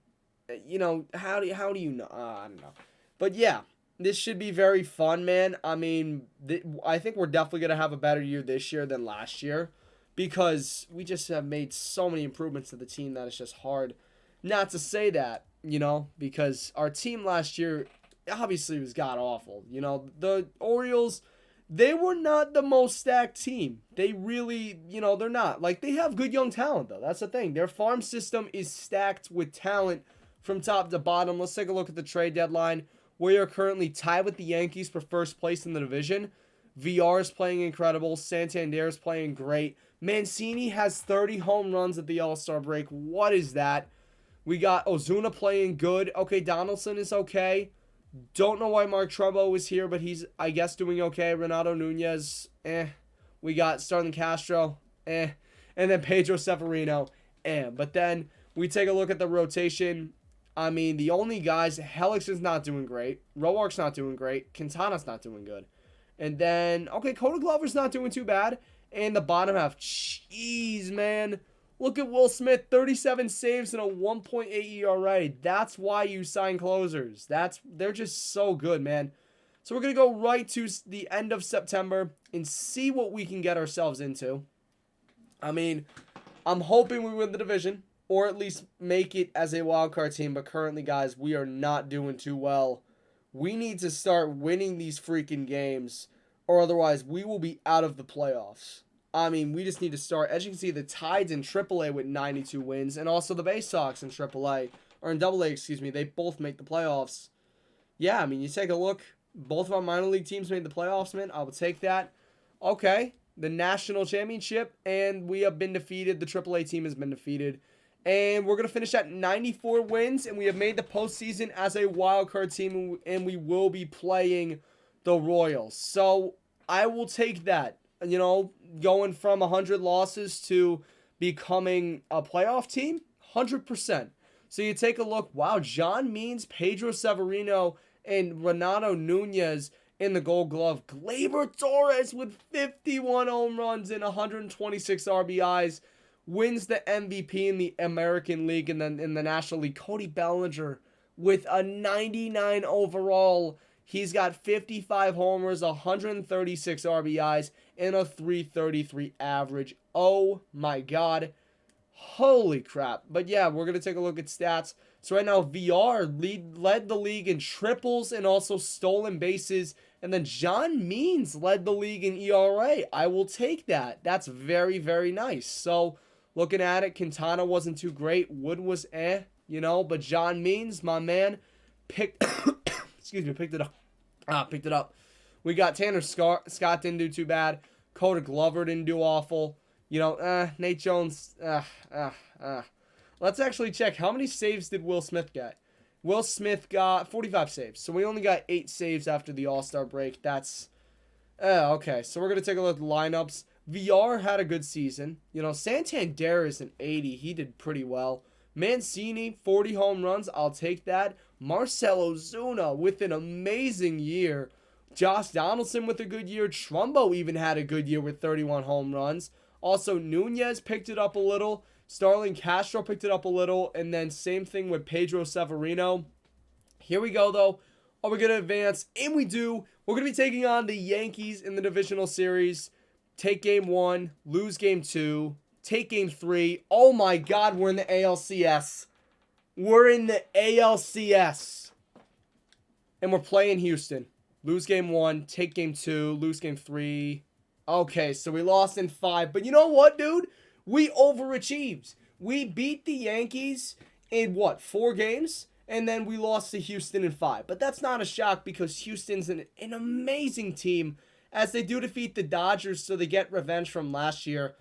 you know, how do you know? I don't know. But yeah, this should be very fun, man. I mean, I think we're definitely going to have a better year this year than last year because we just have made so many improvements to the team that it's just hard not to say that, you know, because our team last year obviously was god-awful. You know, the Orioles, they were not the most stacked team. They really, you know, they're not. Like, they have good young talent, though. That's the thing. Their farm system is stacked with talent from top to bottom. Let's take a look at the trade deadline. We are currently tied with the Yankees for first place in the division. VR is playing incredible. Santander is playing great. Mancini has 30 home runs at the All-Star break. What is that? We got Ozuna playing good. Okay, Donaldson is okay. Don't know why Mark Trumbo is here, but he's, I guess, doing okay. Renato Nunez, We got Starlin Castro, And then Pedro Severino, But then we take a look at the rotation. I mean, the only guys, Helix is not doing great. Roark's not doing great. Quintana's not doing good. And then, okay, Coda Glover's not doing too bad. And the bottom half, jeez, man. Look at Will Smith, 37 saves and a 1.8 ERA. That's why you sign closers. They're just so good, man. So we're going to go right to the end of September and see what we can get ourselves into. I mean, I'm hoping we win the division or at least make it as a wildcard team. But currently, guys, we are not doing too well. We need to start winning these freaking games or otherwise we will be out of the playoffs. I mean, we just need to start. As you can see, the Tides in AAA with 92 wins, and also the Bay Sox in AAA, or in AA, excuse me, they both make the playoffs. Yeah, I mean, you take a look. Both of our minor league teams made the playoffs, man. I will take that. Okay, the national championship, and we have been defeated. The AAA team has been defeated. And we're going to finish at 94 wins, and we have made the postseason as a wild card team, and we will be playing the Royals. So I will take that. You know, going from 100 losses to becoming a playoff team, 100%. So you take a look. Wow, John Means, Pedro Severino, and Renato Nunez in the Gold Glove. Gleyber Torres with 51 home runs and 126 RBIs wins the MVP in the American League, and then in the National League, Cody Bellinger with a 99 overall. He's got 55 homers, 136 RBIs, and a 333 average. Oh my God. Holy crap. But yeah, we're going to take a look at stats. So right now, VR led the league in triples and also stolen bases. And then John Means led the league in ERA. I will take that. That's very, very nice. So looking at it, Quintana wasn't too great. Wood was but John Means, my man, picked it up. Picked it up. We got Tanner Scott didn't do too bad. Cody Glover didn't do awful. Nate Jones, Let's actually check. How many saves did Will Smith get? Will Smith got 45 saves. So we only got 8 saves after the All-Star break. That's, okay. So we're going to take a look at the lineups. VR had a good season. Santander is an 80. He did pretty well. Mancini, 40 home runs. I'll take that. Marcell Ozuna with an amazing year. Josh Donaldson with a good year. Trumbo even had a good year with 31 home runs. Also, Nunez picked it up a little. Starling Castro picked it up a little. And then same thing with Pedro Severino. Here we go, though. Are we going to advance? And we do. We're going to be taking on the Yankees in the divisional series. Take game 1. Lose game 2. Take game 3. Oh, my God. We're in the ALCS. We're in the ALCS. And we're playing Houston. Lose game 1. Take game 2. Lose game 3. Okay, so we lost in 5. But you know what, dude? We overachieved. We beat the Yankees in, 4 games? And then we lost to Houston in 5. But that's not a shock because Houston's an amazing team as they do defeat the Dodgers, so they get revenge from last year.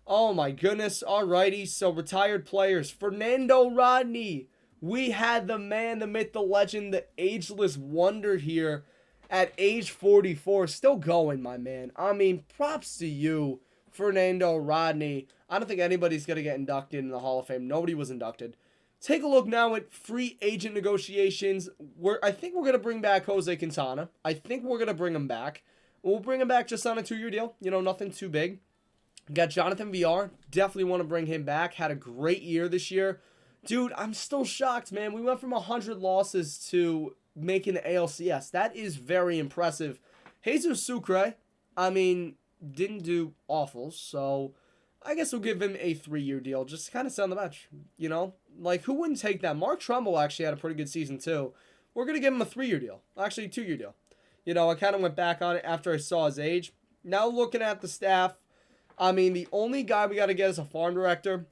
Oh, my goodness. Alrighty, so retired players. Fernando Rodney. We had the man, the myth, the legend, the ageless wonder here. At age 44, still going, my man. I mean, props to you, Fernando Rodney. I don't think anybody's going to get inducted in the Hall of Fame. Nobody was inducted. Take a look now at free agent negotiations. I think we're going to bring back Jose Quintana. I think we're going to bring him back. We'll bring him back just on a 2-year deal. Nothing too big. Got Jonathan VR. Definitely want to bring him back. Had a great year this year. Dude, I'm still shocked, man. We went from 100 losses to making the ALCS. That is very impressive. Jesus Sucre, didn't do awful, so I guess we'll give him a 3-year deal just to kind of sit on the bench, who wouldn't take that? Mark Trumbo actually had a pretty good season too. We're going to give him a 3-year deal, actually a 2-year deal. I kind of went back on it after I saw his age. Now looking at the staff, the only guy we got to get is a farm director,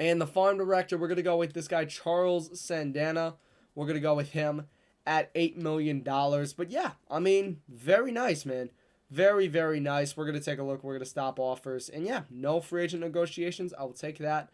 and the farm director, we're going to go with this guy, Charles Sandana. We're going to go with him at $8 million. But yeah, very nice, man. Very, very nice. We're going to take a look. We're going to stop offers. And yeah, no free agent negotiations. I will take that.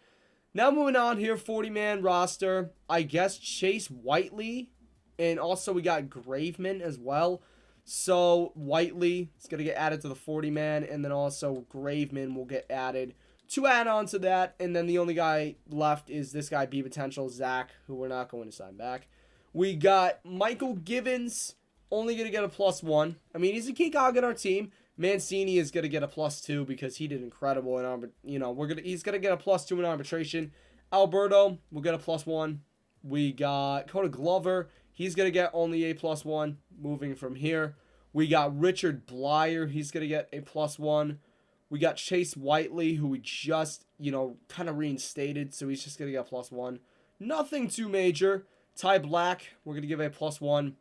Now moving on here, 40-man roster. I guess Chase Whiteley. And also we got Graveman as well. So Whiteley is going to get added to the 40-man. And then also Graveman will get added to add on to that. And then the only guy left is this guy, B Potential, Zach, who we're not going to sign back. We got Michael Givens, only going to get a +1. He's a key cog in our team. Mancini is going to get a +2 because he did incredible in he's going to get a +2 in arbitration. Alberto will get a +1. We got Cody Glover. He's going to get only a +1 moving from here. We got Richard Blyer. He's going to get a +1. We got Chase Whiteley, who we just, kind of reinstated, so he's just going to get a +1. Nothing too major. Ty Black, we're going to give a +1.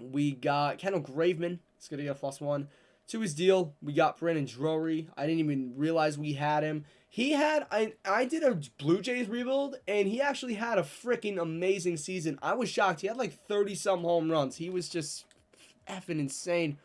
We got Kendall Graveman. He's going to get a +1. To his deal, we got Brandon Drury. I didn't even realize we had him. I did a Blue Jays rebuild, and he actually had a freaking amazing season. I was shocked. He had like 30-some home runs. He was just effing insane.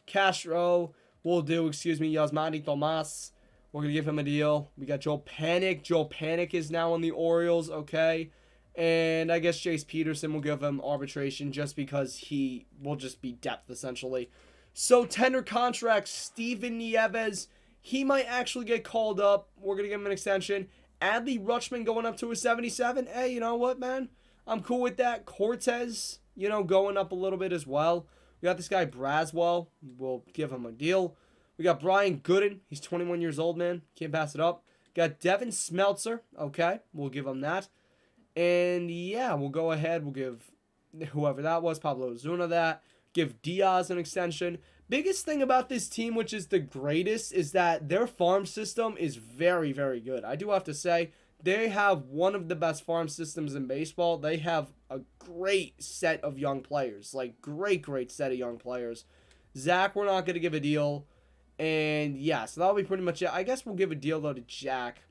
Castro will do, Yasmani Tomas. We're going to give him a deal. We got Joe Panic. Joe Panic is now on the Orioles, okay. And I guess Jace Peterson will give him arbitration just because he will just be depth, essentially. So, tender contract, Steven Nieves. He might actually get called up. We're going to give him an extension. Adley Rutschman going up to a 77. Hey, you know what, man? I'm cool with that. Cortez, going up a little bit as well. We got this guy Braswell. We'll give him a deal. We got Brian Gooden. He's 21 years old, man. Can't pass it up. Got Devin Smeltzer. Okay, we'll give him that. And yeah, we'll go ahead. We'll give whoever that was, Pablo Ozuna, that. Give Diaz an extension. Biggest thing about this team, which is the greatest, is that their farm system is very, very good. I do have to say, they have one of the best farm systems in baseball. They have a great set of young players. Like, great set of young players. Zach, we're not going to give a deal. And yeah, so that'll be pretty much it. I guess we'll give a deal, though, to Jack.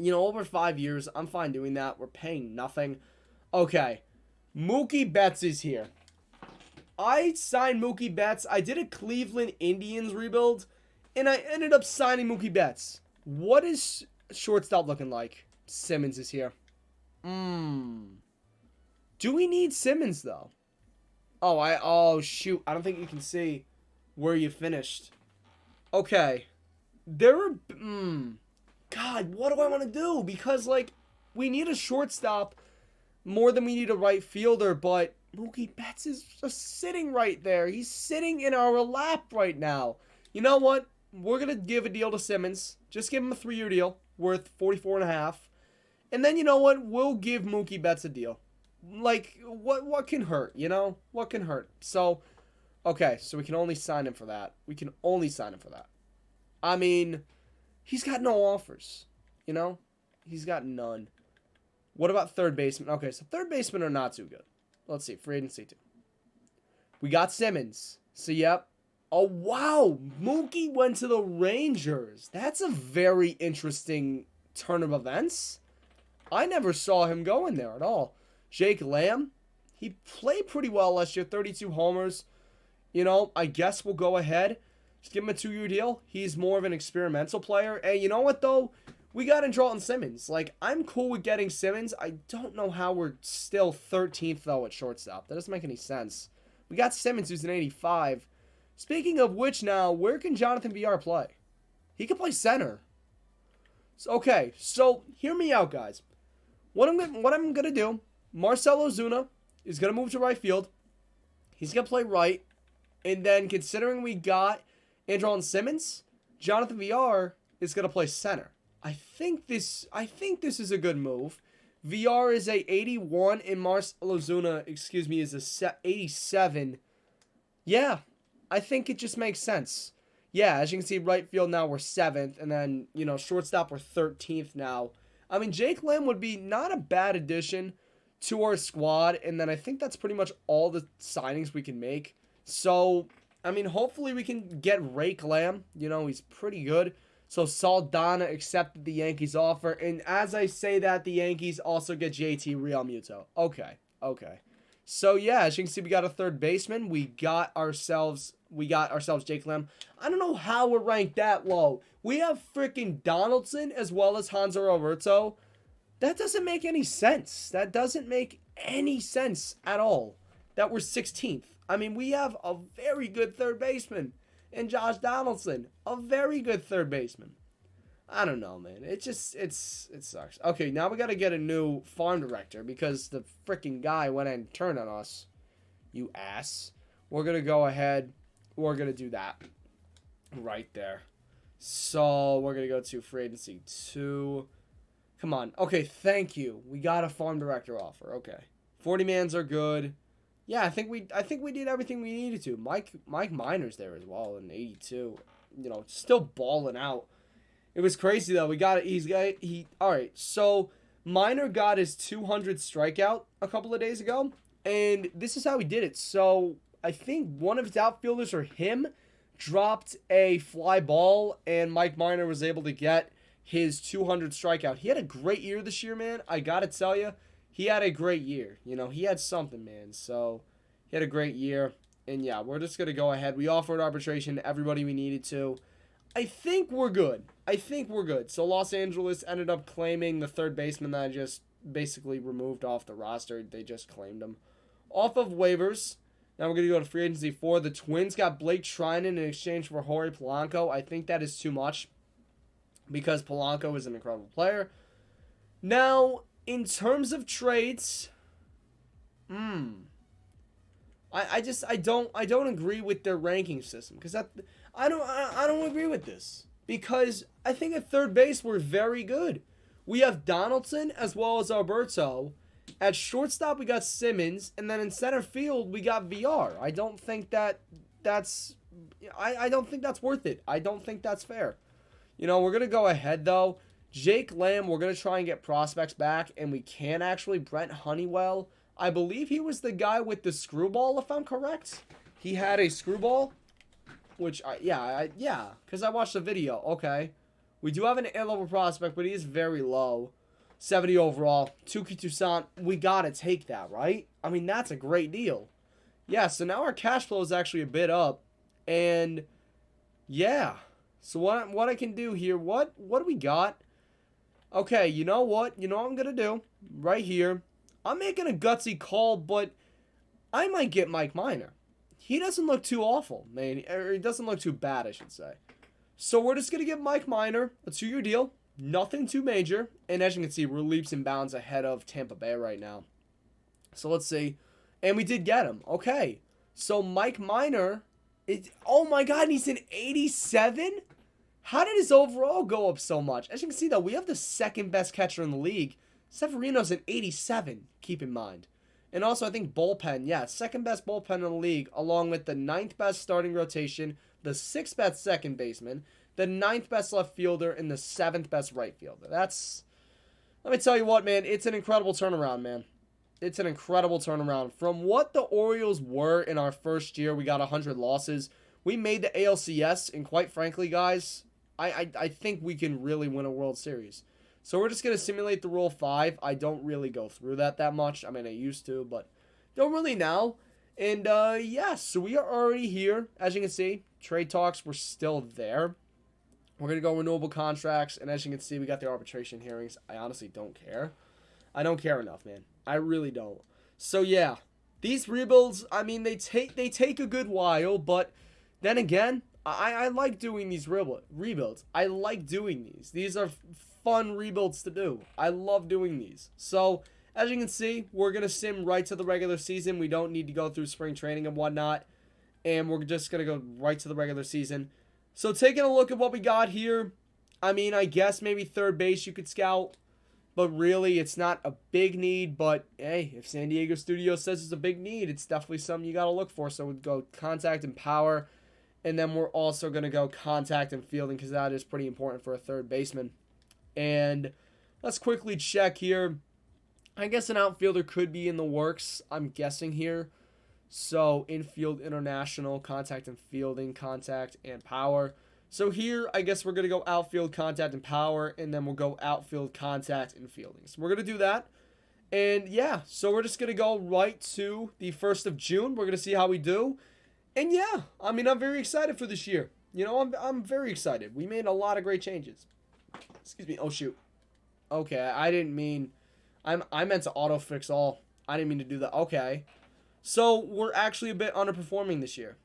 Over 5 years, I'm fine doing that. We're paying nothing. Okay, Mookie Betts is here. I signed Mookie Betts. I did a Cleveland Indians rebuild, and I ended up signing Mookie Betts. What is shortstop looking like? Simmons is here. Do we need Simmons, though? Oh, shoot. I don't think you can see where you finished. Okay. God, what do I want to do? Because, we need a shortstop more than we need a right fielder, but Mookie Betts is just sitting right there. He's sitting in our lap right now. You know what? We're going to give a deal to Simmons. Just give him a 3-year deal worth $44.5. And then, you know what? We'll give Mookie Betts a deal. What can hurt, What can hurt? So, okay, so we can only sign him for that. I mean, he's got no offers, He's got none. What about third baseman? Okay, so third basemen are not too good. Let's see, free agency too. We got Simmons. So, yep. Oh, wow. Mookie went to the Rangers. That's a very interesting turn of events. I never saw him going there at all. Jake Lamb, he played pretty well last year. 32 homers. I guess we'll go ahead. Just give him a 2-year deal. He's more of an experimental player. And you know what, though? We got Andrelton Simmons. I'm cool with getting Simmons. I don't know how we're still 13th, though, at shortstop. That doesn't make any sense. We got Simmons, who's an 85. Speaking of which now, where can Jonathan VR play? He can play center. Okay, so hear me out, guys. What I'm going to do, Marcell Ozuna is going to move to right field. He's going to play right. And then, considering we got Andrelton Simmons, Jonathan VR is going to play center. I think this is a good move. VR is a 81 and Marcell Ozuna, is a 87. Yeah, I think it just makes sense. Yeah, as you can see, right field now we're 7th, and then, shortstop we're 13th now. I mean, Jake Lamb would be not a bad addition to our squad, and then I think that's pretty much all the signings we can make. So, I mean, hopefully we can get Rake Lamb. He's pretty good. So Saldana accepted the Yankees offer. And as I say that, the Yankees also get JT Realmuto. Okay. So yeah, as you can see, we got a third baseman. We got ourselves Jake Lamb. I don't know how we're ranked that low. We have freaking Donaldson as well as Hanser Alberto. That doesn't make any sense. That doesn't make any sense at all. That we're 16th. I mean, we have a very good third baseman. And Josh Donaldson, a very good third baseman. I don't know, man. It sucks. Okay, now we got to get a new farm director because the freaking guy went and turned on us. You ass. We're going to go ahead. We're going to do that right there. So, we're going to go to free agency 2. Come on. Okay, thank you. We got a farm director offer. Okay. 40-mans are good. Yeah, I think we did everything we needed to. Mike Minor's there as well in 82. Still balling out. It was crazy though. All right. So Minor got his 200 strikeout a couple of days ago, and this is how he did it. So I think one of his outfielders or him dropped a fly ball, and Mike Minor was able to get his 200 strikeout. He had a great year this year, man. I gotta tell you. He had a great year. He had something, man. So, he had a great year. And, yeah, we're just going to go ahead. We offered arbitration to everybody we needed to. I think we're good. So, Los Angeles ended up claiming the third baseman that I just basically removed off the roster. They just claimed him. Off of waivers. Now, we're going to go to free agency 4. The Twins got Blake Treinen in exchange for Jorge Polanco. I think that is too much because Polanco is an incredible player. Now, in terms of trades, I don't agree with their ranking system because I don't agree with this because I think at third base we're very good. We have Donaldson as well as Alberto. At shortstop we got Simmons, and then in center field we got VR. I don't think that's I don't think that's worth it. I don't think that's fair. We're gonna go ahead though. Jake Lamb, we're gonna try and get prospects back, and we can actually. Brent Honeywell, I believe he was the guy with the screwball, if I'm correct. He had a screwball, which, because I watched the video. Okay. We do have an A-level prospect, but he is very low. 70 overall. Tuki Toussaint, we got to take that, right? I mean, that's a great deal. Yeah, so now our cash flow is actually a bit up. And, yeah. So what I can do here, what do we got? Okay, you know what? You know what I'm going to do? Right here. I'm making a gutsy call, but I might get Mike Minor. He doesn't look too awful, man. Or he doesn't look too bad, I should say. So we're just going to get Mike Minor a 2-year deal. Nothing too major. And as you can see, we're leaps and bounds ahead of Tampa Bay right now. So let's see. And we did get him. Okay. So Mike Minor, oh my God, he's an 87? How did his overall go up so much? As you can see, though, we have the second best catcher in the league. Severino's an 87, keep in mind. And also, I think bullpen, yeah, second best bullpen in the league, along with the 9th best starting rotation, the 6th best second baseman, the 9th best left fielder, and the 7th best right fielder. Let me tell you what, man, it's an incredible turnaround, man. It's an incredible turnaround. From what the Orioles were in our first year, we got 100 losses. We made the ALCS, and quite frankly, guys, I think we can really win a World Series. So we're just going to simulate the Rule 5. I don't really go through that much. I mean, I used to, but don't really now. And, yeah, so we are already here. As you can see, trade talks were still there. We're going to go renewable contracts. And as you can see, we got the arbitration hearings. I honestly don't care. I don't care enough, man. I really don't. So, yeah, these rebuilds, I mean, they take a good while. But then again, I like doing these rebuilds. I like doing these. These are fun rebuilds to do. I love doing these. So, as you can see, we're going to sim right to the regular season. We don't need to go through spring training and whatnot. And we're just going to go right to the regular season. So, taking a look at what we got here, I mean, I guess maybe third base you could scout. But really, it's not a big need. But, hey, if San Diego Studios says it's a big need, it's definitely something you got to look for. So, we'd go contact and power. And then we're also going to go contact and fielding because that is pretty important for a third baseman. And let's quickly check here. I guess an outfielder could be in the works, I'm guessing here. So infield, international, contact and fielding, contact and power. So here, I guess we're going to go outfield, contact and power, and then we'll go outfield, contact and fielding. So we're going to do that. And yeah, so we're just going to go right to the 1st of June. We're going to see how we do. And yeah, I mean, I'm very excited for this year. I'm very excited. We made a lot of great changes. Excuse me. Oh, shoot. Okay, I didn't mean... I meant to auto-fix all. I didn't mean to do that. Okay. So, we're actually a bit underperforming this year.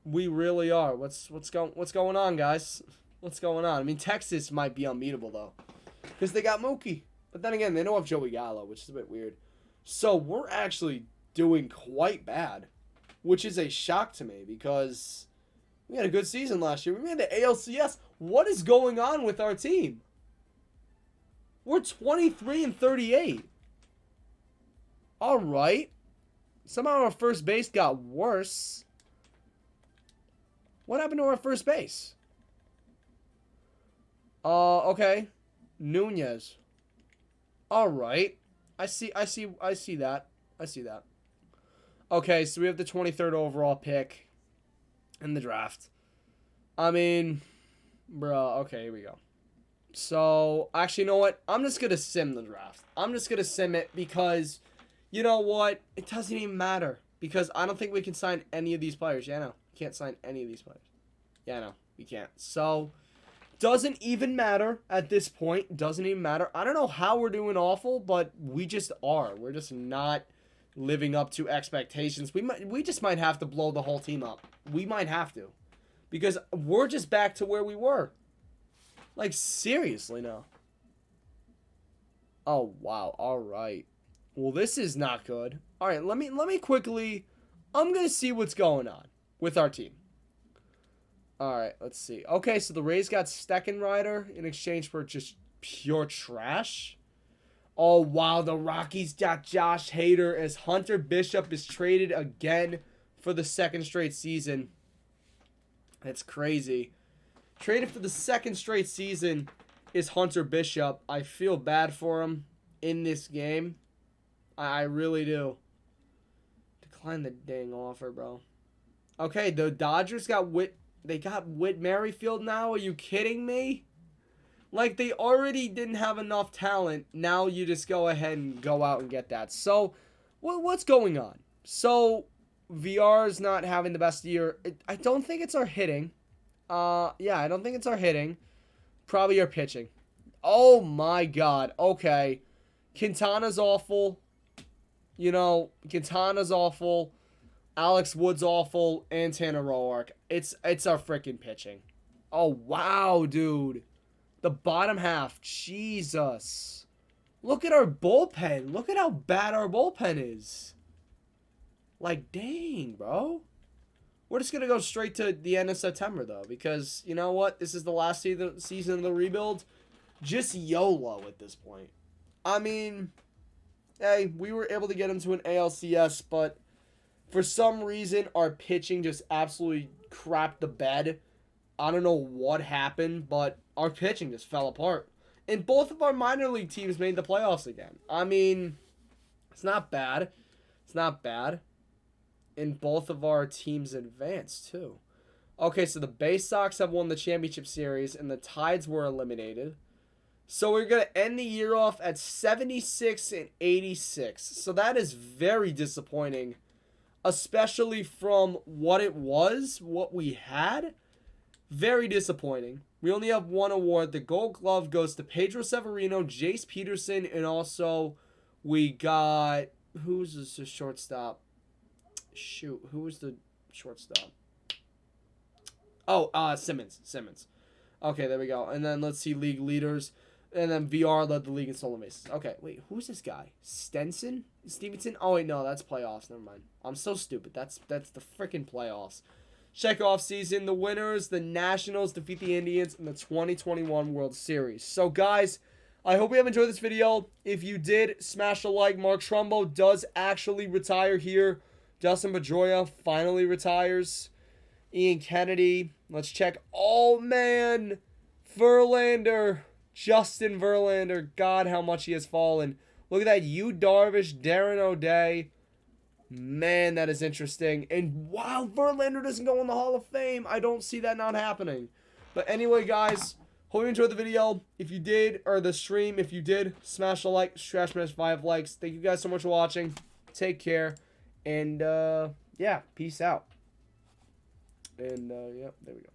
We really are. What's going on, guys? What's going on? I mean, Texas might be unbeatable, though. Because they got Mookie. But then again, they don't have Joey Gallo, which is a bit weird. So, we're actually doing quite bad. Which is a shock to me, because... we had a good season last year. We made the ALCS. What is going on with our team? We're 23-38. All right. Somehow our first base got worse. What happened to our first base? Okay. Nunez. All right. I see that. Okay, so we have the 23rd overall pick in the draft. I mean, bruh, okay, here we go. So, actually, you know what? I'm just going to sim the draft. I'm just going to sim it because, you know what? It doesn't even matter because I don't think we can sign any of these players. Yeah, no. We can't sign any of these players. Yeah, no. We can't. So, doesn't even matter at this point. Doesn't even matter. I don't know how we're doing awful, but we just are. We're just not living up to expectations. We just might have to blow the whole team up. We might have to. Because we're just back to where we were. Like, seriously, no. Oh, wow. All right. Well, this is not good. All right, let me quickly. I'm going to see what's going on with our team. All right, let's see. Okay, so the Rays got Steckenrider in exchange for just pure trash. Oh, wow, the Rockies got Josh Hader as Hunter Bishop is traded again for the second straight season. That's crazy. Traded for the second straight season is Hunter Bishop. I feel bad for him in this game. I really do. Decline the dang offer, bro. Okay, the Dodgers got Whit Merrifield now. Are you kidding me? Like, they already didn't have enough talent. Now you just go ahead and go out and get that. So, what's going on? So, VR's not having the best year. I don't think it's our hitting. Yeah, I don't think it's our hitting. Probably our pitching. Oh, my God. Okay. Quintana's awful. You know, Quintana's awful. Alex Wood's awful. And Tanner Roark. It's our freaking pitching. Oh, wow, dude. The bottom half. Jesus. Look at our bullpen. Look at how bad our bullpen is. Like, dang, bro. We're just going to go straight to the end of September, though. Because, you know what? This is the last season of the rebuild. Just YOLO at this point. I mean, hey, we were able to get into an ALCS, but for some reason, our pitching just absolutely crapped the bed. I don't know what happened, but our pitching just fell apart. And both of our minor league teams made the playoffs again. I mean, it's not bad. It's not bad. And both of our teams advanced, too. Okay, so the Bay Sox have won the championship series, and the Tides were eliminated. So we're going to end the year off at 76 and 86. So that is very disappointing, especially from what it was, what we had. Very disappointing. We only have one award. The Gold Glove goes to Pedro Severino, Jace Peterson, and also we got... Who's the shortstop? Shoot, who was the shortstop? Oh, Simmons. Okay, there we go. And then let's see league leaders. And then VR led the league in stolen bases. Okay, wait, who's this guy? Stevenson? Oh, wait, no, that's playoffs. Never mind. I'm so stupid. That's the freaking playoffs. Check off season. The winners, the Nationals defeat the Indians in the 2021 World Series. So, guys, I hope you have enjoyed this video. If you did, smash a like. Mark Trumbo does actually retire here. Dustin Pedroia finally retires. Ian Kennedy. Let's check. Oh, man. Verlander. Justin Verlander. God, how much he has fallen. Look at that. Yu Darvish, Darren O'Day. Man, that is interesting. And wow, Verlander doesn't go in the Hall of Fame. I don't see that not happening. But anyway, guys, hope you enjoyed the video. If you did, or the stream, if you did, smash a like. Smash 5 likes. Thank you guys so much for watching. Take care. And, yeah, peace out. And, yeah, there we go.